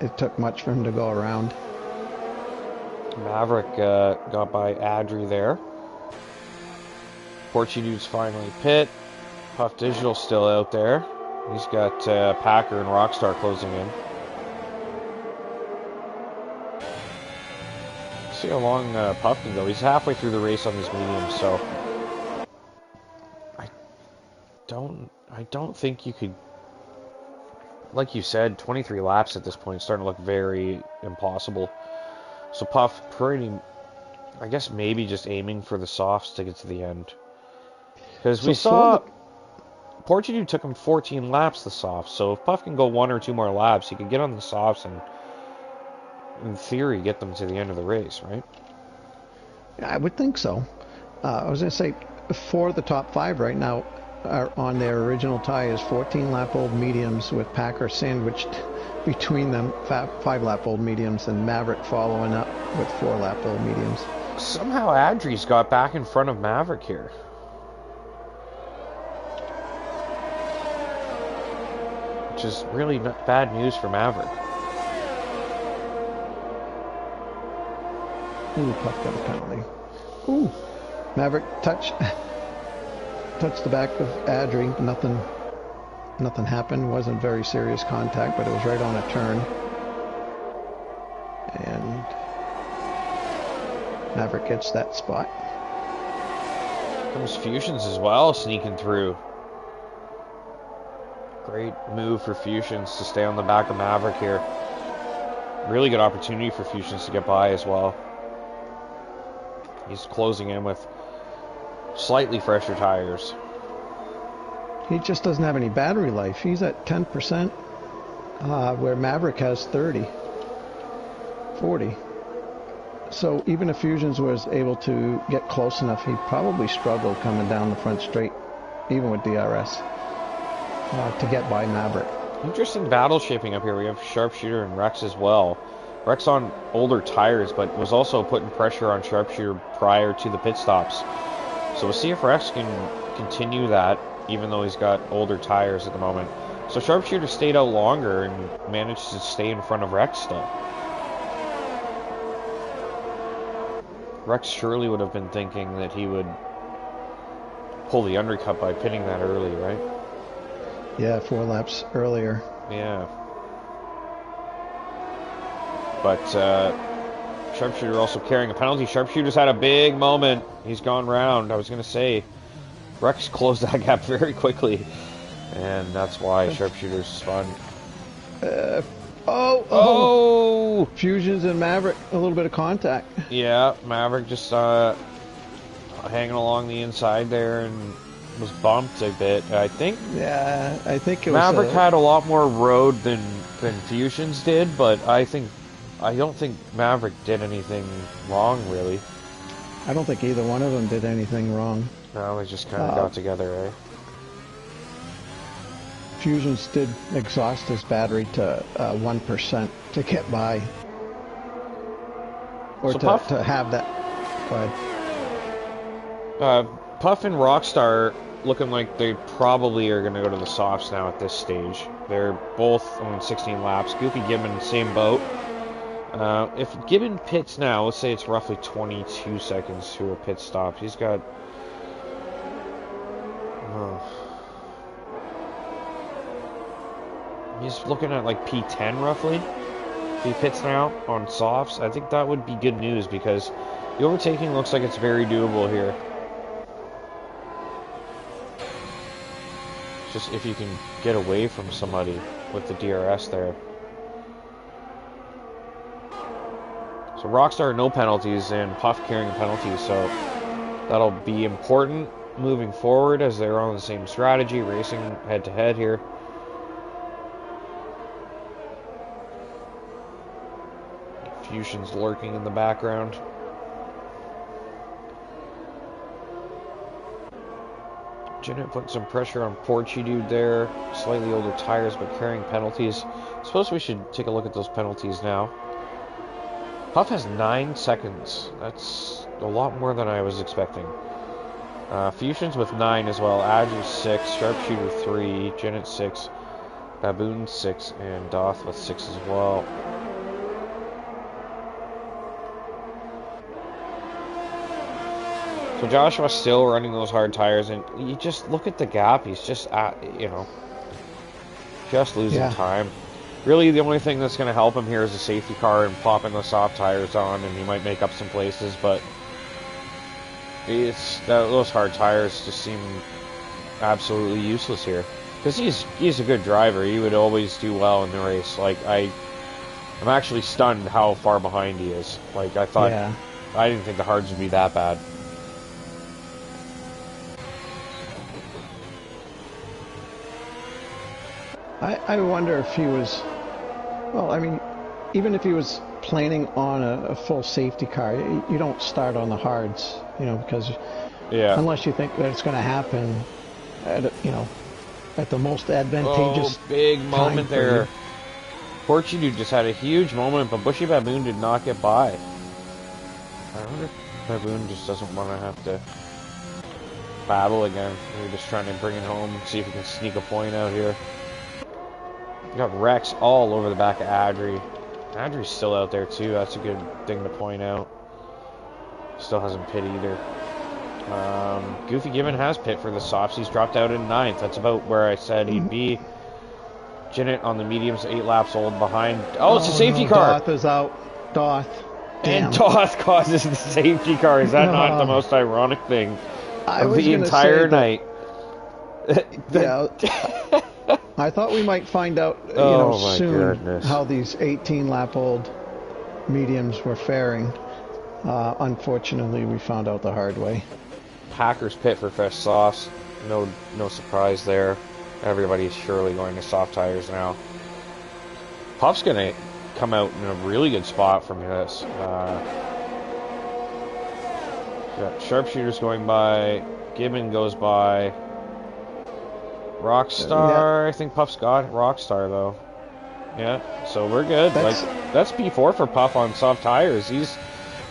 it took much for him to go around. Maverick got by Adri there. Portuguese finally pit. Puff Digital still out there. He's got Packer and Rockstar closing in. See how long Puff can go. He's halfway through the race on these mediums, so I don't think you could. Like you said, 23 laps at this point, starting to look very impossible. So Puff I guess maybe just aiming for the softs to get to the end. Because we saw Portuguese took him 14 laps the softs, so if Puff can go 1 or 2 more laps, he could get on the softs and, in theory, get them to the end of the race, right? I would think so. I was going to say, 4 of the top 5 right now are on their original tires, 14-lap-old mediums with Packer sandwiched between them, 5-lap-old mediums, and Maverick following up with 4-lap-old mediums. Somehow Adri's got back in front of Maverick here. Which is really bad news for Maverick. Ooh, Puff got a penalty. Ooh, Maverick touched the back of Adri. Nothing happened. Wasn't very serious contact, but it was right on a turn. And Maverick gets that spot. Comes Fusions as well, sneaking through. Great move for Fusions to stay on the back of Maverick here. Really good opportunity for Fusions to get by as well. He's closing in with slightly fresher tires. He just doesn't have any battery life. He's at 10%, where Maverick has 30, 40. So even if Fusions was able to get close enough, he probably struggled coming down the front straight, even with DRS, to get by Maverick. Interesting battle shaping up here. We have Sharpshooter and Rex as well. Rex on older tires, but was also putting pressure on Sharpshooter prior to the pit stops. So we'll see if Rex can continue that, even though he's got older tires at the moment. So Sharpshooter stayed out longer and managed to stay in front of Rex still. Rex surely would have been thinking that he would pull the undercut by pitting that early, right? Yeah, 4 laps earlier. Yeah. But Sharpshooter also carrying a penalty. Sharpshooter's had a big moment. He's gone round. I was going to say, Rex closed that gap very quickly. And that's why Sharpshooter's spun. Oh! Fusions and Maverick, a little bit of contact. Yeah, Maverick just hanging along the inside there and was bumped a bit. I think. Yeah, I think it was. Maverick had a lot more road than Fusions did, but I don't think Maverick did anything wrong, really. I don't think either one of them did anything wrong. No, they just kind of got together, eh? Fusions did exhaust his battery to 1% to get by. Or So to have that. Go ahead. Puff and Rockstar, looking like they probably are going to go to the softs now at this stage. They're both on 16 laps. Goofy Gibbon, same boat. If Gibbon pits now, let's say it's roughly 22 seconds to a pit stop. He's got... he's looking at like P10 roughly. If he pits now on softs, I think that would be good news because the overtaking looks like it's very doable here. Just if you can get away from somebody with the DRS there. So Rockstar, no penalties, and Puff carrying penalties, so that'll be important moving forward as they're on the same strategy, racing head-to-head here. Fusion's lurking in the background. Jenna putting some pressure on Porchy Dude there. Slightly older tires, but carrying penalties. I suppose we should take a look at those penalties now. Puff has 9 seconds. That's a lot more than I was expecting. Fusion's with 9 as well. Adju 6, Sharpshooter 3, Janet 6, Baboon 6, and Doth with 6 as well. So Joshua's still running those hard tires, and you just look at the gap. He's just just losing time. Really, the only thing that's going to help him here is a safety car and popping the soft tires on, and he might make up some places, but those hard tires just seem absolutely useless here. Because he's a good driver. He would always do well in the race. Like, I'm actually stunned how far behind he is. Like, I thought, I didn't think the hards would be that bad. I wonder if he was, well, I mean, even if he was planning on a full safety car, you don't start on the hards, because unless you think that it's going to happen at, at the most advantageous big moment there. Porchy Dude just had a huge moment, but Bushy Baboon did not get by. I wonder if Baboon just doesn't want to have to battle again. Maybe just trying to bring it home, see if he can sneak a point out here. You got Rex all over the back of Adri. Adri's still out there too. That's a good thing to point out. Still hasn't pit either. Goofy Gibbon has pit for the softs. He's dropped out in 9th. That's about where I said he'd be. Jinnit on the mediums, 8 laps old behind. Oh, it's a safety car. Doth is out. Doth. Damn. And Doth causes the safety car. Is that not the most ironic thing of the entire night? I thought we might find out, soon how these 18-lap-old mediums were faring. Unfortunately, we found out the hard way. Packers pit for fresh softs. No surprise there. Everybody's surely going to soft tires now. Puff's going to come out in a really good spot from this. Got Sharpshooters going by. Gibbon goes by. Rockstar, I think Puff's got Rockstar though. Yeah, so we're good. That's P4 for Puff on soft tires. He's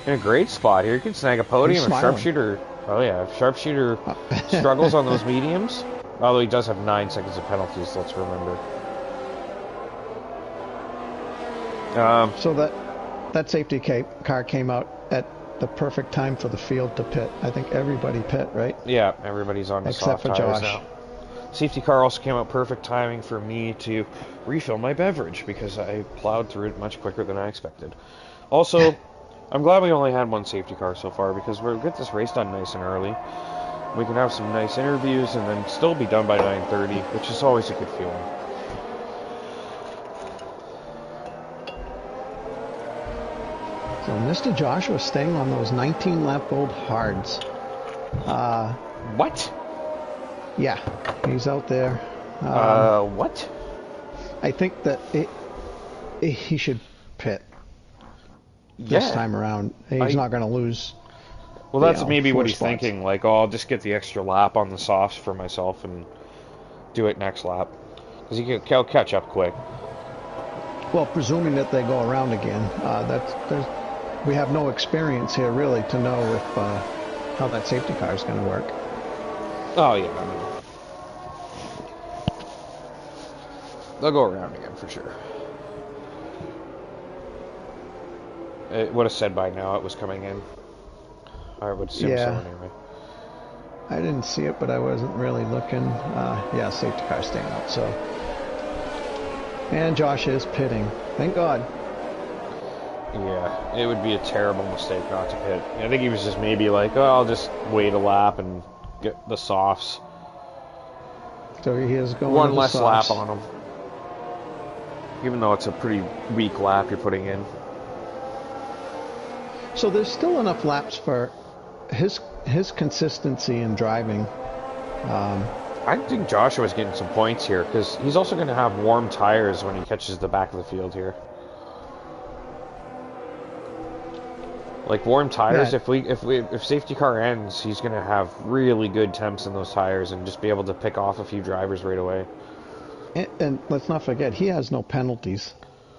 in a great spot here. He can snag a podium. If Sharpshooter, if Sharpshooter struggles on those mediums, although he does have 9 seconds of penalties, let's remember. So that safety car came out at the perfect time for the field to pit. I think everybody pit, right? Yeah, everybody's on the soft tires Josh. Now. Safety car also came out perfect timing for me to refill my beverage because I plowed through it much quicker than I expected. Also, I'm glad we only had one safety car so far because we'll get this race done nice and early. We can have some nice interviews and then still be done by 9:30, which is always a good feeling. So Mr. Joshua staying on those 19-lap-old hards. What? Yeah, he's out there. What? I think that he should pit this time around. He's not going to lose. Well, that's maybe what he's thinking. Like, I'll just get the extra lap on the softs for myself and do it next lap. Because he'll catch up quick. Well, presuming that they go around again, we have no experience here really to know if how that safety car is going to work. Oh, yeah. I mean, they'll go around again for sure. It would have said by now it was coming in. I would assume so Yeah. anyway. I didn't see it, but I wasn't really looking. Yeah, safety car staying out, so. And Josh is pitting. Thank God. Yeah, it would be a terrible mistake not to pit. I think he was just maybe like, oh, I'll just wait a lap and get the softs. So he is going One to the less softs. lap on him. Even though it's a pretty weak lap you're putting in. So there's still enough laps for his consistency in driving. I think Joshua's getting some points here because he's also going to have warm tires when he catches the back of the field here. Like warm tires, Yeah. if safety car ends, he's going to have really good temps in those tires and just be able to pick off a few drivers right away. And let's not forget, he has no penalties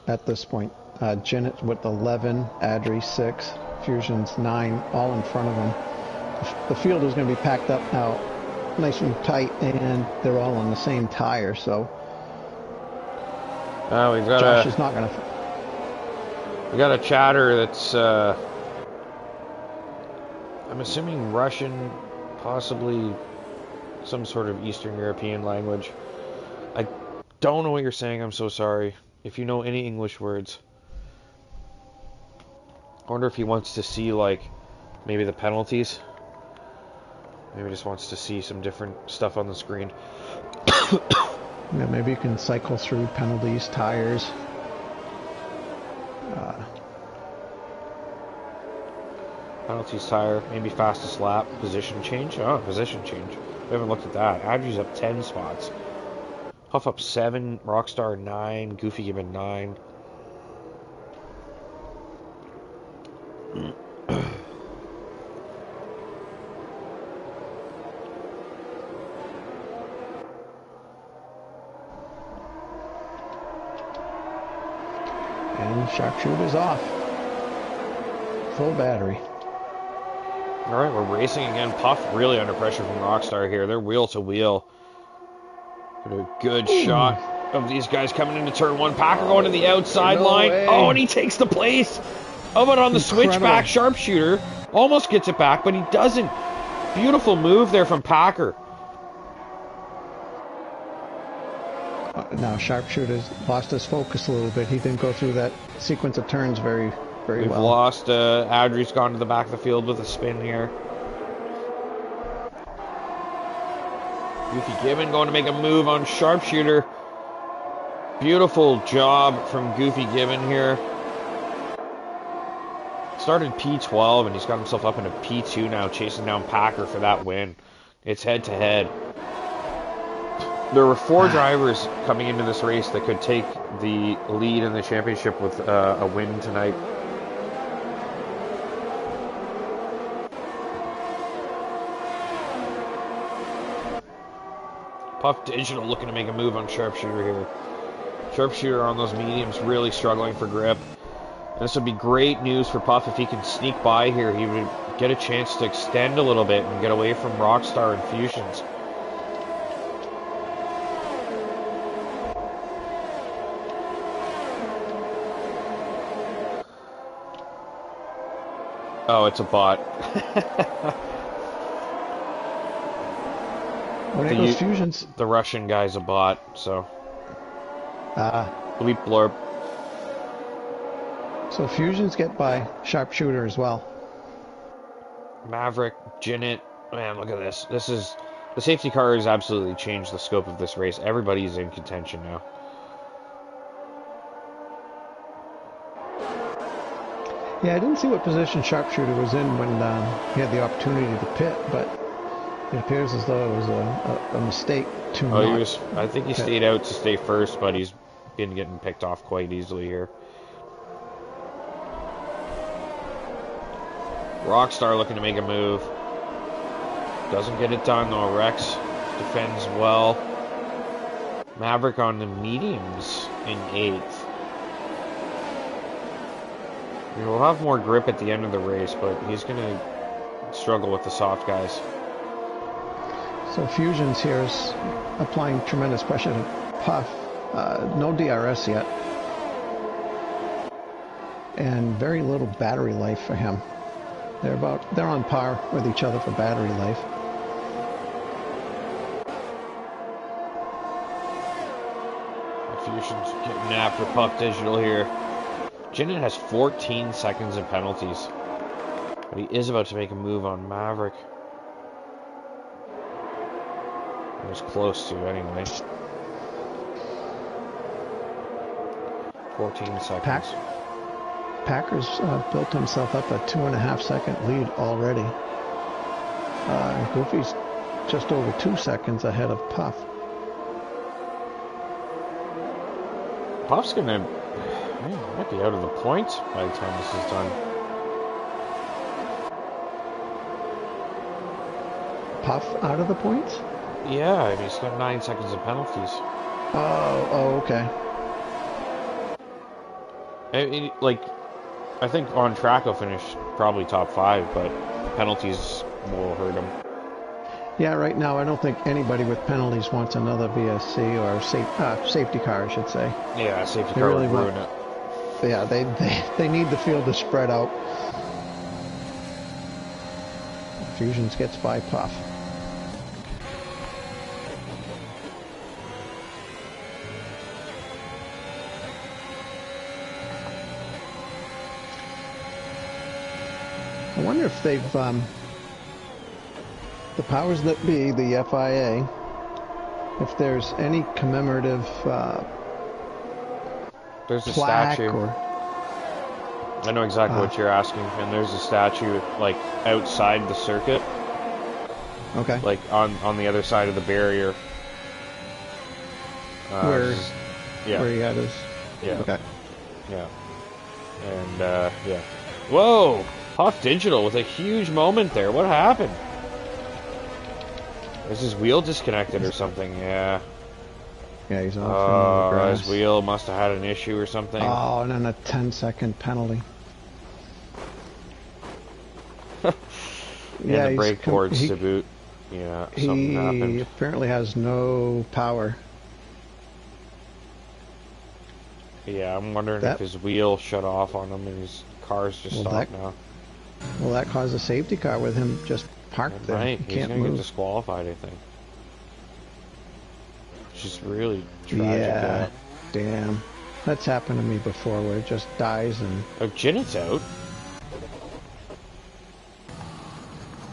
at this point. Jennett with 11, Adri 6, Fusion's 9, all in front of him. The field is going to be packed up now, nice and tight, and they're all on the same tire, so We've got Josh is not going to... We got a chatter that's, I'm assuming Russian, possibly some sort of Eastern European language. I don't know what you're saying, I'm so sorry. If you know any English words. I wonder if he wants to see, like, maybe the penalties. Maybe just wants to see some different stuff on the screen. Yeah, maybe you can cycle through penalties, tires. Penalties, tire, maybe fastest lap, position change. Oh, position change. We haven't looked at that. Adri's up 10 spots. Huff up 7, Rockstar 9, Goofy Gibbon 9. And sharpshooter's off. Full battery. Alright, we're racing again. Puff really under pressure from Rockstar here. They're wheel to wheel. A good shot of these guys coming into turn 1. Packer going to the outside line. way. Oh, and he takes the place. Oh, but on the switchback, sharpshooter almost gets it back, but he doesn't. Beautiful move there from Packer. Now sharpshooter's lost his focus a little bit. He didn't go through that sequence of turns very We've well. lost, Adri's gone to the back of the field with a spin here. Goofy Gibbon going to make a move on sharpshooter. Beautiful job from Goofy Gibbon here. Started P12 and he's got himself up into P2 now, chasing down Packer for that win. It's head to head. There were 4 drivers coming into this race that could take the lead in the championship with a win tonight. Puff Digital looking to make a move on Sharpshooter here. Sharpshooter on those mediums really struggling for grip. And this would be great news for Puff if he can sneak by here. He would get a chance to extend a little bit and get away from Rockstar and Fusions. Oh, it's a bot. When it goes Fusions. The Russian guy's a bot, so. Bleep blurb. So Fusions get by sharpshooter as well. Maverick, Jinnit. Man, look at this. This is. The safety car has absolutely changed the scope of this race. Everybody's in contention now. Yeah, I didn't see what position sharpshooter was in when he had the opportunity to pit, but it appears as though it was a mistake to not. I think he stayed out to stay first, but he's been getting picked off quite easily here. Rockstar looking to make a move. Doesn't get it done though. Rex defends well. Maverick on the mediums in 8th. He'll have more grip at the end of the race, but he's going to struggle with the soft guys. So Fusions here is applying tremendous pressure to Puff. No DRS yet. And very little battery life for him. They're on par with each other for battery life. Fusion's getting after Puff Digital here. Jinnen has 14 seconds of penalties. But he is about to make a move on Maverick. He was close to, anyway. 14 seconds. Packer's built himself up a 2.5 second lead already. Goofy's just over 2 seconds ahead of Puff. Puff's gonna might be out of the points by the time this is done. Puff out of the points? Yeah, I mean he's got 9 seconds of penalties. Oh, okay. I think on track he'll finish probably top 5, but penalties will hurt him. Yeah, right now I don't think anybody with penalties wants another VSC or safety car, I should say. Yeah, safety car would ruin it. Yeah, they need the field to spread out. Fusions gets by Puff. I wonder if they've, the powers that be, the FIA, if there's any commemorative there's a plaque statue. Or... I know exactly what you're asking, and there's a statue like outside the circuit. Okay. Like on the other side of the barrier. Where he had his... Yeah. Okay. Yeah. And, yeah. Whoa! Puff Digital with a huge moment there. What happened? Is his wheel disconnected or something? Yeah. Yeah, he's off in the grass. His wheel must have had an issue or something. Oh, and then a 10-second penalty. And the brake boards to boot. Yeah, something happened. He apparently has no power. Yeah, I'm wondering if his wheel shut off on him and his car's just stopped now. Well, that caused a safety car with him just parked there. Right, He he's can't going to move. get disqualified, I think. Which is really tragic. Yeah, damn. That's happened to me before where it just dies and... Oh, Jinnet's out.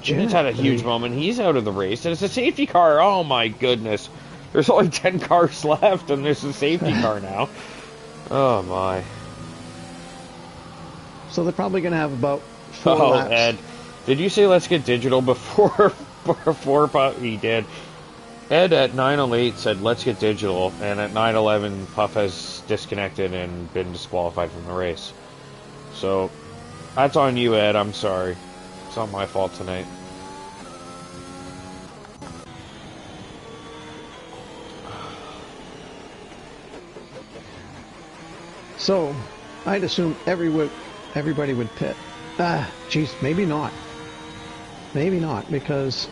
Jinnet's had a huge moment. He's out of the race, and it's a safety car. Oh my goodness. There's only 10 cars left, and there's a safety car now. Oh my. So they're probably going to have about 4 laps. Ed, did you say let's get digital before Puff? He did. Ed at 9:08 said let's get digital, and at 9:11 Puff has disconnected and been disqualified from the race. So that's on you, Ed. I'm sorry. It's not my fault tonight. So I'd assume everybody would pit. Geez, maybe not. Maybe not, because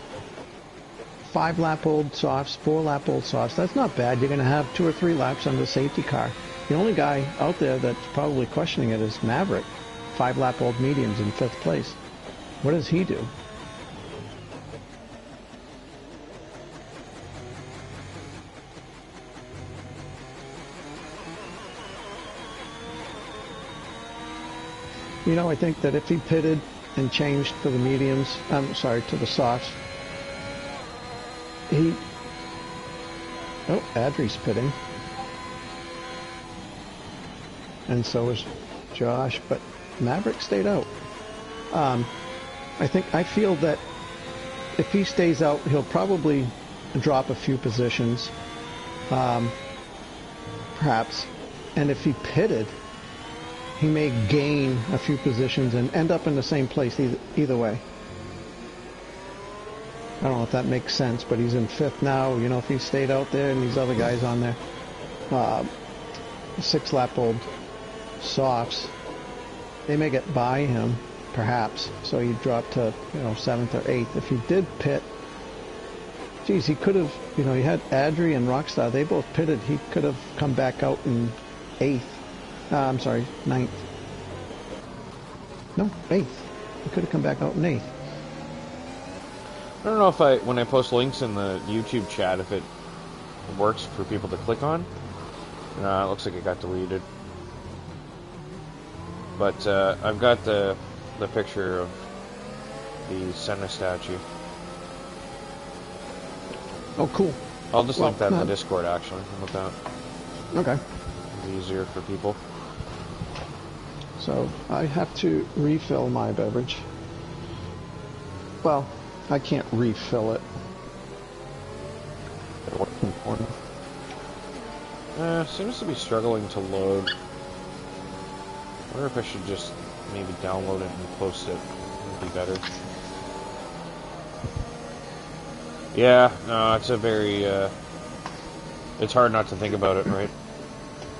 5-lap-old softs, 4-lap-old softs, that's not bad. You're going to have 2 or 3 laps on the safety car. The only guy out there that's probably questioning it is Maverick. 5-lap-old mediums in 5th place. What does he do? You know, I think that if he pitted and changed to the mediums, to the softs, Oh, Adri's pitting. And so is Josh, but Maverick stayed out. I feel that if he stays out, he'll probably drop a few positions, perhaps. And if he pitted, he may gain a few positions and end up in the same place either way. I don't know if that makes sense, but he's in 5th now. You know, if he stayed out there and these other guys on there, 6-lap-old softs, they may get by him, perhaps. So he'd drop to, 7th or 8th. If he did pit, geez, he could have, you know, he had Adri and Rockstar. They both pitted. He could have come back out in 8th. I'm sorry, 9th. No, 8th. He could have come back out in 8th. I don't know if when I post links in the YouTube chat, if it works for people to click on. It looks like it got deleted. But I've got the picture of the Senna statue. Oh, cool. I'll just link that in the Discord, actually. How about that? Okay. It's easier for people. So I have to refill my beverage. Well, I can't refill it. Seems to be struggling to load. I wonder if I should just maybe download it and post it. It would be better. Yeah, no, it's a very, it's hard not to think about it, right?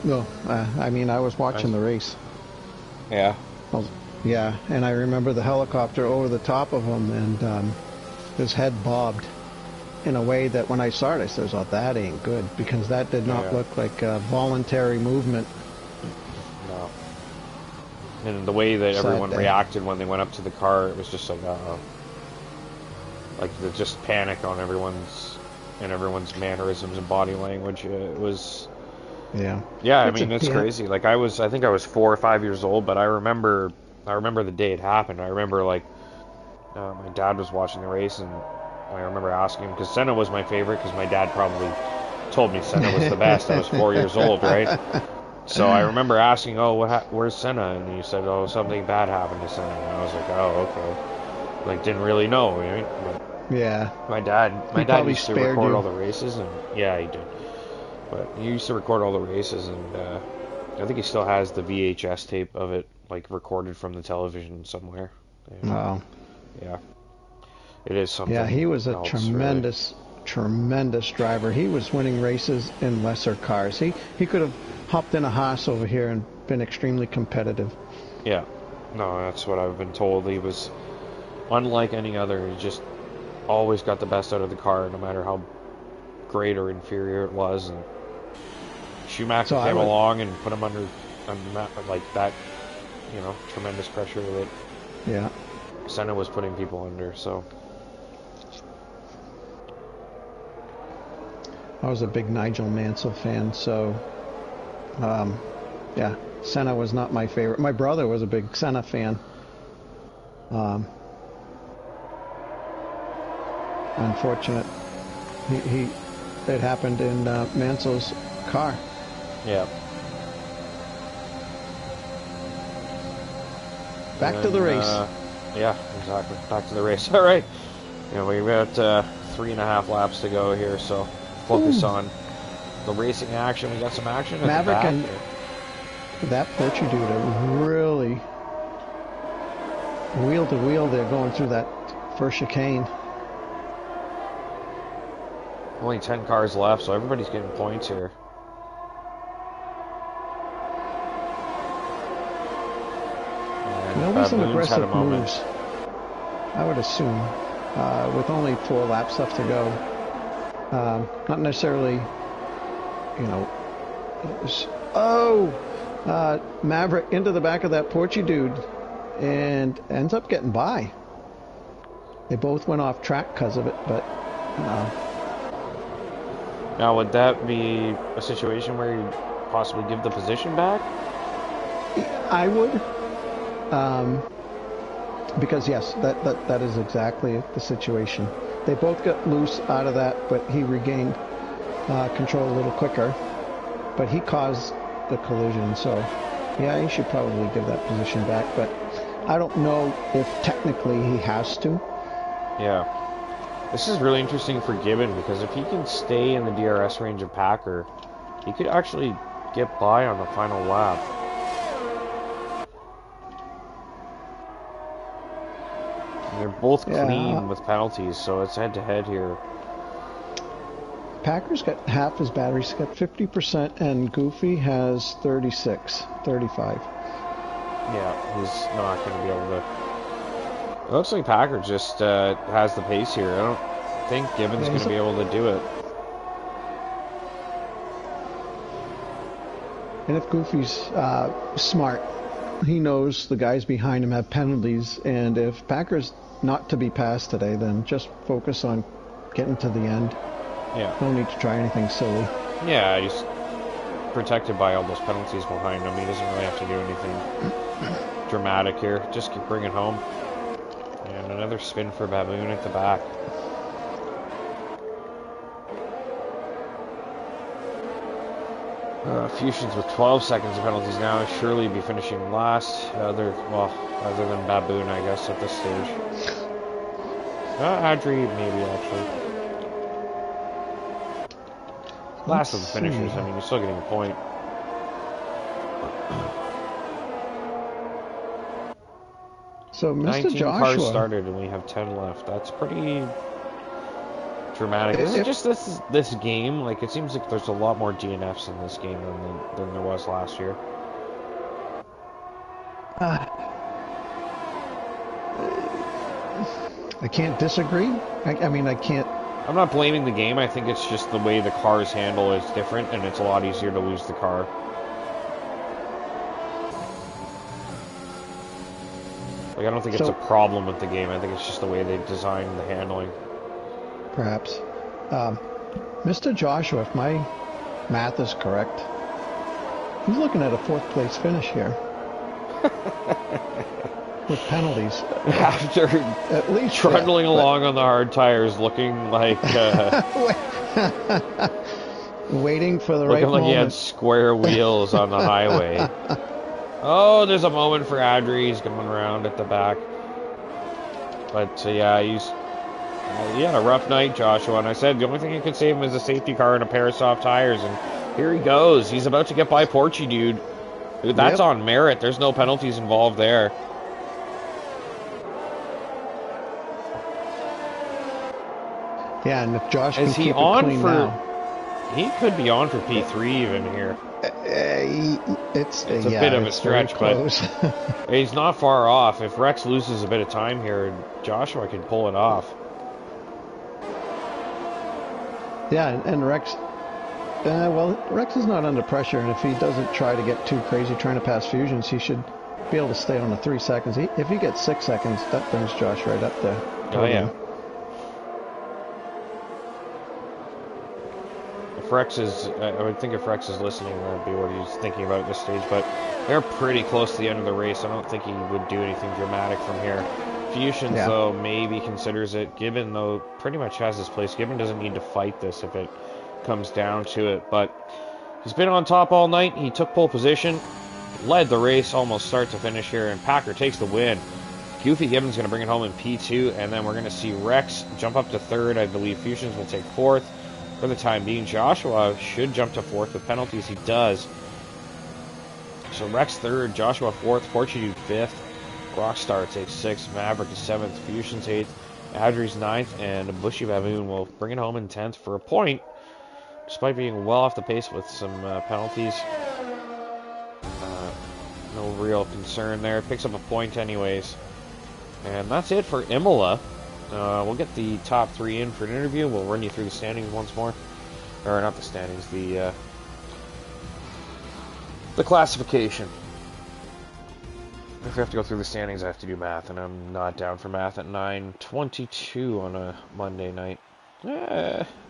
No, I mean, I was watching the race. Yeah. Yeah, and I remember the helicopter over the top of him, and his head bobbed in a way that when I saw it, I said, oh, that ain't good, because that did not look like a voluntary movement. No. And the way that everyone reacted when they went up to the car, it was just like, just panic on everyone's mannerisms and body language. It was... Yeah. Yeah, I mean, it's crazy. Like, I think I was 4 or 5 years old, but I remember the day it happened. I remember, like, my dad was watching the race, and I remember asking him, because Senna was my favorite, because my dad probably told me Senna was the best. I was 4 years old, right? So I remember asking, oh, where's Senna? And he said, oh, something bad happened to Senna. And I was like, oh, okay. Like, didn't really know, right? But yeah. My dad used to record all the races, and yeah, he did. But he used to record all the races, and I think he still has the VHS tape of it, like, recorded from the television somewhere. Yeah. Wow. Yeah. It is something. Yeah, he was a else, tremendous driver. He was winning races in lesser cars. He could have hopped in a Haas over here and been extremely competitive. Yeah. No, that's what I've been told. He was unlike any other. He just always got the best out of the car, no matter how great or inferior it was. And Schumacher came along and put him under like that, you know, tremendous pressure that Senna was putting people under. So I was a big Nigel Mansell fan, so yeah, Senna was not my favorite. My brother was a big Senna fan. Unfortunate, it happened in Mansell's car. Yeah. Back to the race. Yeah, exactly. Back to the race. All right. Yeah, we've got 3.5 laps to go here, so focus on the racing action. We got some action at Maverick the back and that Portuguese dude are really wheel to wheel. They're going through that first chicane. Only 10 cars left, so everybody's getting points here. There'll be some aggressive moves, I would assume, with only 4 laps left to go. Not necessarily, you know. Maverick into the back of that Porchy dude and ends up getting by. They both went off track because of it, but now, would that be a situation where you possibly give the position back? I would. Because yes, that is exactly the situation. They both got loose out of that, but he regained control a little quicker. But he caused the collision, so yeah, he should probably give that position back. But I don't know if technically he has to. Yeah. This is really interesting for Gibbon, because if he can stay in the DRS range of Packer, he could actually get by on the final lap. And they're both clean with penalties, so it's head-to-head here. Packer's got half his battery. He's got 50%, and Goofy has 35. Yeah, he's not going to be able to... It looks like Packer just has the pace here. I don't think Gibbons Yeah, going to be able to do it. And if Goofy's smart, he knows the guys behind him have penalties, and if Packer's not to be passed today, then just focus on getting to the end. Yeah. No need to try anything silly. Yeah, he's protected by all those penalties behind him. He doesn't really have to do anything dramatic here. Just keep bringing home. And another spin for Baboon at the back. Fusions with 12 seconds of penalties now. Surely be finishing last. Other than Baboon, I guess, at this stage. Adri, maybe, actually. Last of the finishers. I mean, you're still getting a point. So, Mr. 19 Joshua, cars started and we have 10 left. That's pretty dramatic. Is it just this game? Like, it seems like there's a lot more DNFs in this game than there was last year. I can't disagree. I mean, I can't. I'm not blaming the game. I think it's just the way the cars handle is different, and it's a lot easier to lose the car. Like, I don't think it's a problem with the game. I think it's just the way they designed the handling. Perhaps. Mr. Joshua, if my math is correct, he's looking at a 4th place finish here. With penalties. After at least trundling along on the hard tires, looking like... waiting for the right moment. Looking like he had square wheels on the highway. Oh, there's a moment for Adri. He's going around at the back. But, yeah, he had a rough night, Joshua. And I said the only thing that could save him is a safety car and a pair of soft tires. And here he goes. He's about to get by Porchy, dude. That's on merit. There's no penalties involved there. Yeah, and if Josh is can he keep on it clean for? Now, he could be on for P3 even here. It's a bit of a stretch, but he's not far off. If Rex loses a bit of time here, Joshua can pull it off. Yeah, and Rex. Rex is not under pressure, and if he doesn't try to get too crazy trying to pass Fusions, he should be able to stay on the 3 seconds. If he gets 6 seconds, that brings Josh right up there. Oh yeah. I would think if Rex is listening, that would be what he's thinking about at this stage, but they're pretty close to the end of the race. I don't think he would do anything dramatic from here. Fusions, though, maybe considers it. Gibbon, though, pretty much has his place. Gibbon doesn't need to fight this if it comes down to it, but he's been on top all night. He took pole position, led the race almost start to finish here, and Packer takes the win. Goofy Gibbon's going to bring it home in P2, and then we're going to see Rex jump up to 3rd. I believe Fusions will take 4th. For the time being, Joshua should jump to 4th with penalties. He does. So Rex 3rd, Joshua 4th, Portuguese 5th, Rockstar takes 6th, Maverick is 7th, Fusions 8th, Adri's 9th, and Bushy Baboon will bring it home in 10th for a point, despite being well off the pace with some penalties. No real concern there. Picks up a point anyways. And that's it for Imola. We'll get the top 3 in for an interview. We'll run you through the standings once more. Or not the standings, the classification. If we have to go through the standings, I have to do math, and I'm not down for math at 9:22 on a Monday night.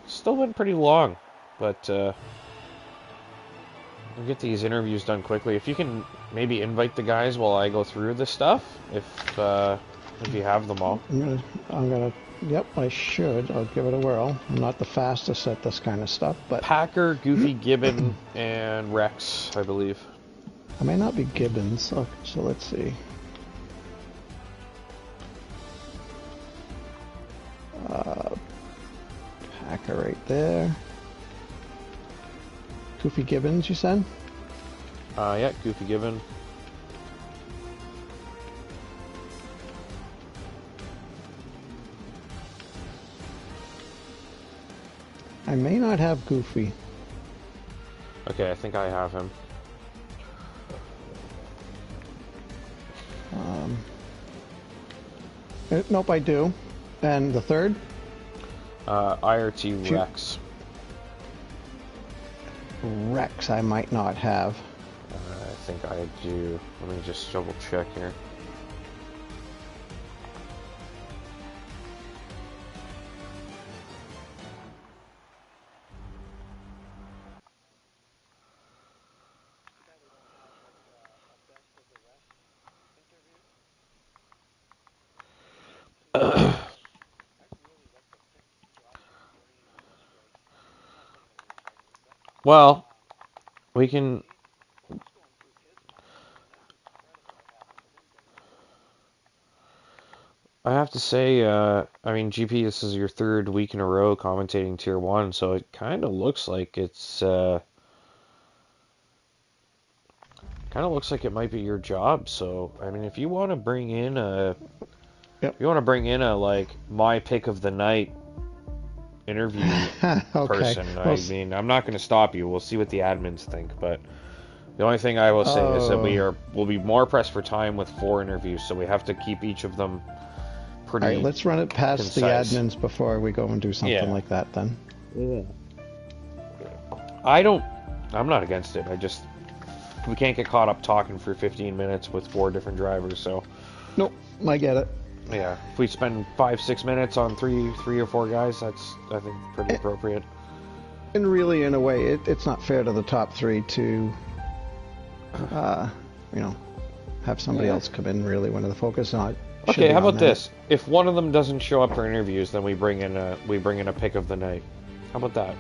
Still been pretty long, but we'll get these interviews done quickly. If you can maybe invite the guys while I go through this stuff, if you have them all. Yep, I should. I'll give it a whirl. I'm not the fastest at this kind of stuff, but... Packer, Goofy, Gibbon, and Rex, I believe. I may not be Gibbons, so let's see. Packer right there. Goofy Gibbons, you said? Yeah, Goofy Gibbon. I may not have Goofy. Okay, I think I have him. Nope, I do. And the 3rd? IRT Rex. Rex, I might not have. I think I do. Let me just double check here. Well, we can. I have to say, I mean, GP, this is your third week in a row commentating Tier 1, so it kind of looks like kind of looks like it might be your job. So, I mean, if you want to bring in Yep. if you want to bring in a, like, my pick of the night interview Okay. person, I Well, mean, I'm not going to stop you. We'll see what the admins think, but the only thing I will say is that we'll be more pressed for time with 4 interviews, so we have to keep each of them pretty all right, let's run it past concise. the admins before we go and do something Yeah. like that then. I'm not against it. We can't get caught up talking for 15 minutes with 4 different drivers, so Nope, I get it. yeah, if we spend 5-6 minutes on three or 4 guys, that's, I think, pretty appropriate. And really, in a way, it's not fair to the top 3 to, have somebody else come in really when the focus on. Okay, how about this? If one of them doesn't show up for interviews, then we bring in a pick of the night. How about that?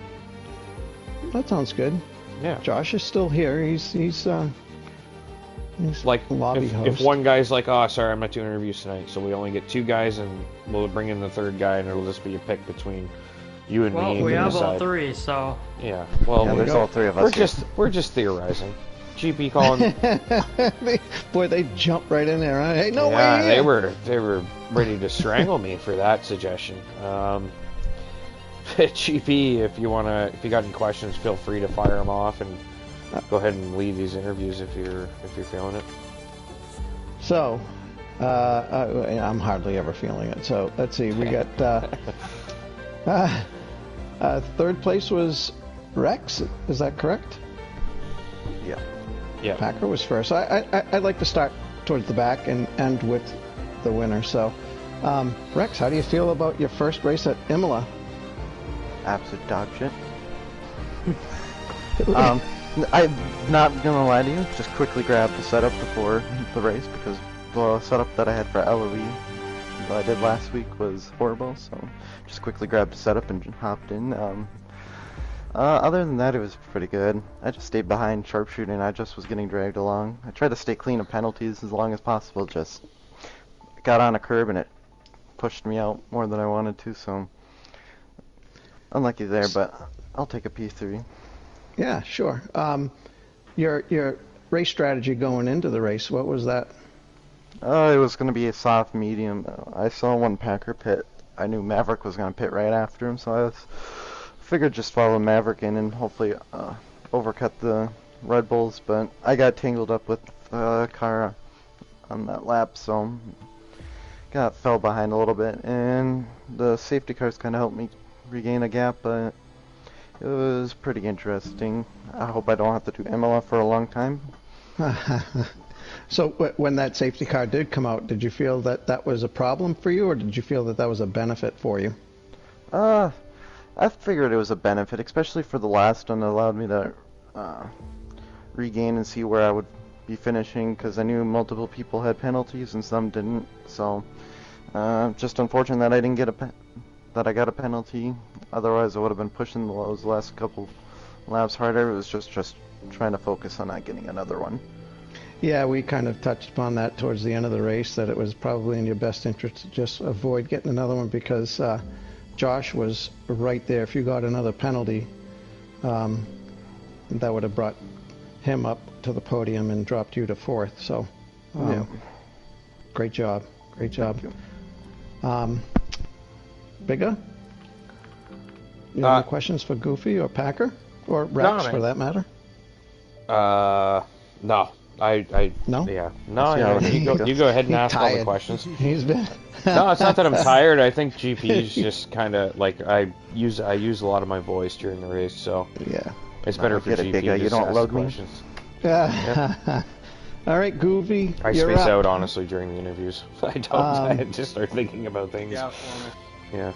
That sounds good. Yeah. Josh is still here. He's Like, lobby if host. one guy's like, oh, sorry, I'm not doing interviews tonight, so we only get 2 guys, and we'll bring in the 3rd guy, and it'll just be a pick between you and me. Well, and we you have all decide. 3, so Yeah. Well, Yeah, There's all 3 of us. we're just theorizing. GP calling. Boy, they jumped right in there. Huh? Hey, no Yeah, way! they were ready to strangle me for that suggestion. GP, if you got any questions, feel free to fire them off and go ahead and lead these interviews if you're feeling it. So, I'm hardly ever feeling it. So let's see. We got 3rd place was Rex. Is that correct? Yeah. Yeah. Packer was first. I'd like to start towards the back and end with the winner. So, Rex, how do you feel about your first race at Imola? Absolute dog shit. I'm not gonna lie to you, just quickly grabbed the setup before the race because the setup that I had for LOE that I did last week was horrible, so just quickly grabbed the setup and hopped in. Other than that, it was pretty good. I just stayed behind sharpshooting. I just was getting dragged along. I tried to stay clean of penalties as long as possible. Just got on a curb and it pushed me out more than I wanted to. So unlucky there, but I'll take a P3. Yeah, sure. Your race strategy going into the race, what was that? It was going to be a soft medium. I saw one Packer pit. I knew Maverick was going to pit right after him, so I figured just follow Maverick in and hopefully overcut the Red Bulls, but I got tangled up with a car on that lap, so fell behind a little bit, and the safety cars kind of helped me regain a gap, but it was pretty interesting. I hope I don't have to do Imola for a long time. So when that safety car did come out, did you feel that that was a problem for you, or did you feel that that was a benefit for you? I figured it was a benefit, especially for the last one. It allowed me to regain and see where I would be finishing, because I knew multiple people had penalties and some didn't. So just unfortunate that I didn't get that I got a penalty. Otherwise, I would have been pushing those last couple laps harder. It was just trying to focus on not getting another one. Yeah, we kind of touched upon that towards the end of the race, that it was probably in your best interest to just avoid getting another one, because Josh was right there. If you got another penalty, that would have brought him up to the podium and dropped you to 4th. So, Yeah. Great job. Great job. Thank Bigger? You have any questions for Goofy or Packer? Or Rex, man. for that matter? No. No? Yeah. No, Yeah, you go ahead and He's ask all the tired. questions. He's been. No, it's not that I'm tired. I think GP's just kind of like I use a lot of my voice during the race, so Yeah. it's better for get it, GP big guy. to You just don't ask load the me? questions. Yeah. All right, Goofy. I you're space up. out honestly during the interviews. I don't. I just start thinking about things. Yeah, for me. Yeah.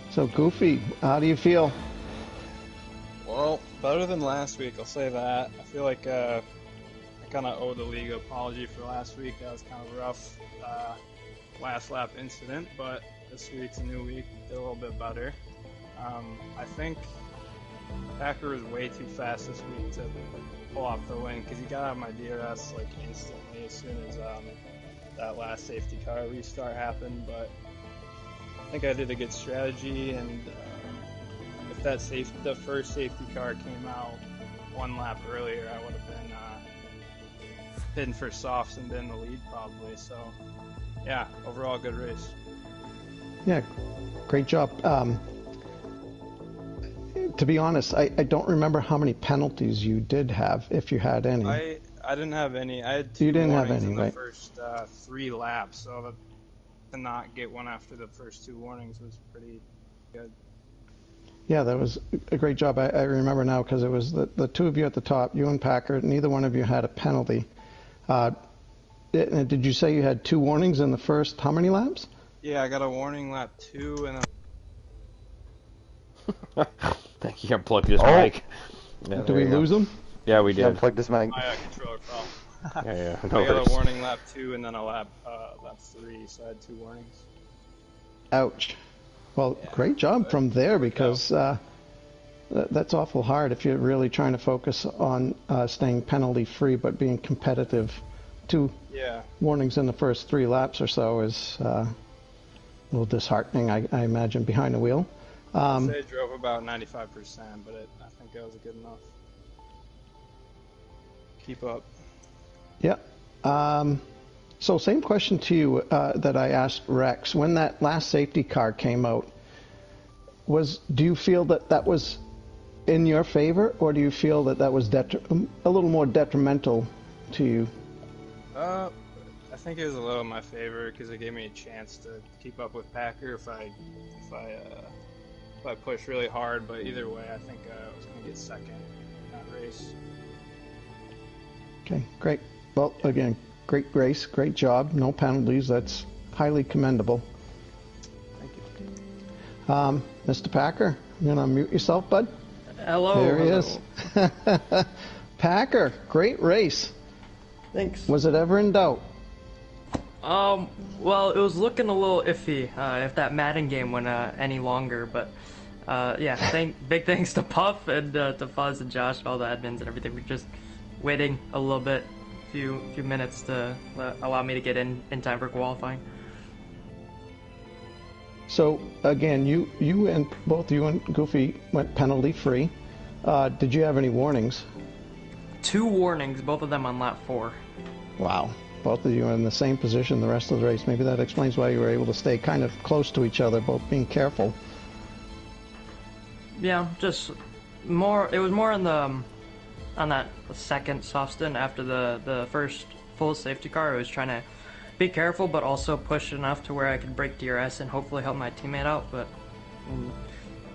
So, Goofy, how do you feel? Well, better than last week, I'll say that. I feel like I kind of owe the league an apology for last week. That was kind of a rough last lap incident, but this week's a new week, did a little bit better. I think Packer was way too fast this week to pull off the win because he got out of my DRS like instantly as soon as that last safety car restart happened. But I think I did a good strategy, and if the first safety car came out one lap earlier, I would have been hidden for softs and been in the lead probably. So yeah, overall good race. Yeah, great job. To be honest, I don't remember how many penalties you did have, if you had any. I didn't have any. I had two You didn't have warnings any, in the right? first 3 laps, so to not get one after the first 2 warnings was pretty good. Yeah, that was a great job. I remember now because it was the two of you at the top, you and Packer. Neither one of you had a penalty. Did you say you had 2 warnings in the first how many laps? Yeah, I got a warning lap 2 and I think he unplugged his Oh. mic. Yeah, Did there we you go. lose him? Yeah, we Yeah, did. unplugged this mic. my controller fell. Yeah. I No got worries. a warning lap 2 and then a lap 3, so I had 2 warnings. Ouch. Well, Yeah, great job but from there it worked because that's awful hard if you're really trying to focus on staying penalty free but being competitive. 2 Yeah, warnings in the first 3 laps or so is a little disheartening, I imagine, behind the wheel. I'd say I drove about 95%, but I think that was good enough. Keep up. Yeah. So same question to you that I asked Rex. When that last safety car came out, do you feel that was in your favor, or do you feel that was a little more detrimental to you? I think it was a little in my favor because it gave me a chance to keep up with Packer if I push really hard. But either way, I think I was going to get second in that race. Okay, great. Well, again, great race, great job. No penalties. That's highly commendable. Thank you. Mr. Packer, you gonna unmute yourself, bud? Hello. There he hello. is. Packer, great race. Thanks. Was it ever in doubt? Well, it was looking a little iffy if that Madden game went any longer, but yeah, big thanks to Puff and to Fuzz and Josh and all the admins and everything for just waiting a little bit, few minutes to allow me to get in time for qualifying. So again, both you and Goofy went penalty free. Did you have any warnings? 2 warnings, both of them on lap 4. Wow. Both of you are in the same position the rest of the race. Maybe that explains why you were able to stay kind of close to each other, both being careful. Yeah, just more. It was more on that second soft stint after the first full safety car. I was trying to be careful, but also push enough to where I could break DRS and hopefully help my teammate out. But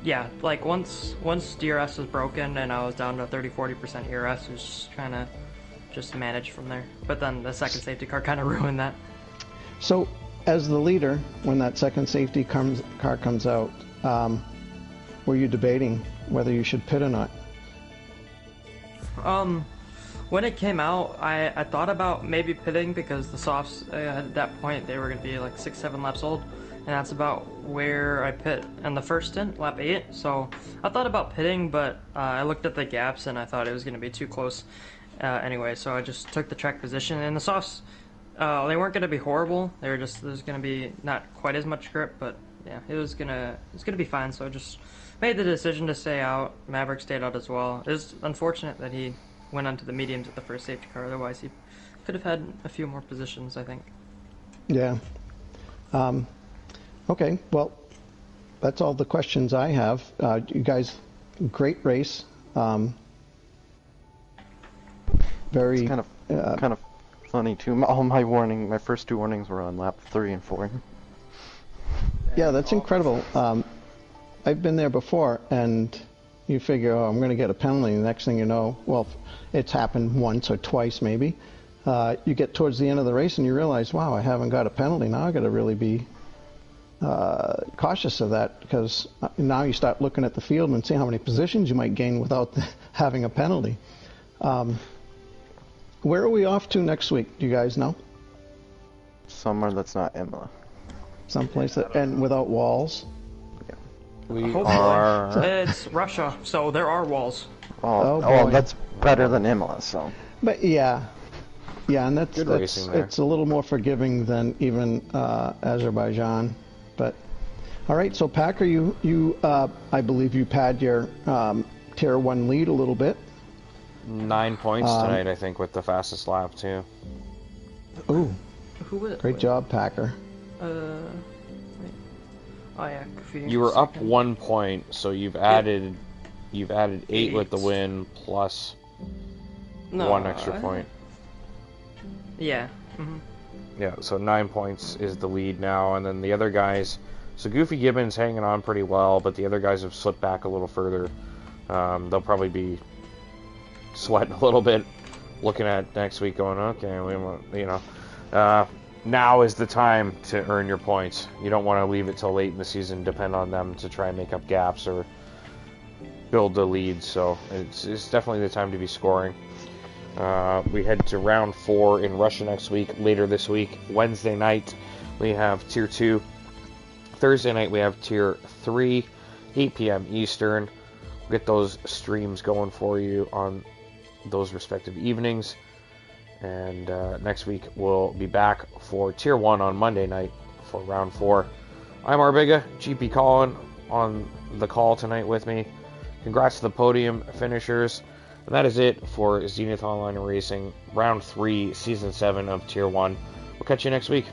yeah, like once DRS was broken and I was down to 30-40% ERS, I was just trying to manage from there. But then the second safety car kind of ruined that. So, as the leader, when that second safety car comes out, were you debating whether you should pit or not? When it came out, I thought about maybe pitting because the softs at that point they were going to be like 6-7 laps old, and that's about where I pit in the first stint, lap 8. So I thought about pitting, but I looked at the gaps and I thought it was going to be too close anyway. So I just took the track position, and the softs they weren't going to be horrible. They were just there's going to be not quite as much grip, but yeah, it was gonna be fine. So I just made the decision to stay out. Maverick stayed out as well. It was unfortunate that he went onto the mediums at the first safety car. Otherwise, he could have had a few more positions, I think. Yeah. Okay, well, that's all the questions I have. You guys, great race. very It's kind of funny too. All my first two warnings were on lap 3 and 4. yeah, that's incredible. I've been there before, and you figure, oh, I'm going to get a penalty. The next thing you know, well, it's happened once or twice maybe. You get towards the end of the race and you realize, wow, I haven't got a penalty. Now I got to really be cautious of that, because now you start looking at the field and see how many positions you might gain without having a penalty. Where are we off to next week? Do you guys know? Somewhere that's not Imola. Someplace that, and without walls? We Hopefully. are. It's Russia, so there are walls. Oh, Oh, boy. that's better than Imola, so. But yeah, and that's Good racing there. it's a little more forgiving than even Azerbaijan. But all right, so Packer, you I believe you pad your Tier 1 lead a little bit. 9 points tonight, I think, with the fastest lap too. Ooh, Who was it? great job, Packer. Wait. Oh yeah, Graffiti. You were up Second. 1 point, so you've added 8 with the win plus No, 1 extra point. Yeah. hmm Yeah, so 9 points is the lead now, and then the other guys. So Goofy Gibbons hanging on pretty well, but the other guys have slipped back a little further. They'll probably be sweating a little bit, looking at next week, going, okay, we want, now is the time to earn your points. You don't want to leave it till late in the season, depend on them to try and make up gaps or build the lead. So it's definitely the time to be scoring. We head to round 4 in Russia next week, later this week. Wednesday night, we have Tier 2. Thursday night, we have Tier 3, 8 p.m. Eastern. We'll get those streams going for you on those respective evenings. And next week, we'll be back for Tier 1 on Monday night for round 4. I'm Arbiga, GP Colin on the call tonight with me. Congrats to the podium finishers. And that is it for Zenith Online Racing, Round 3, Season 7 of Tier 1. We'll catch you next week.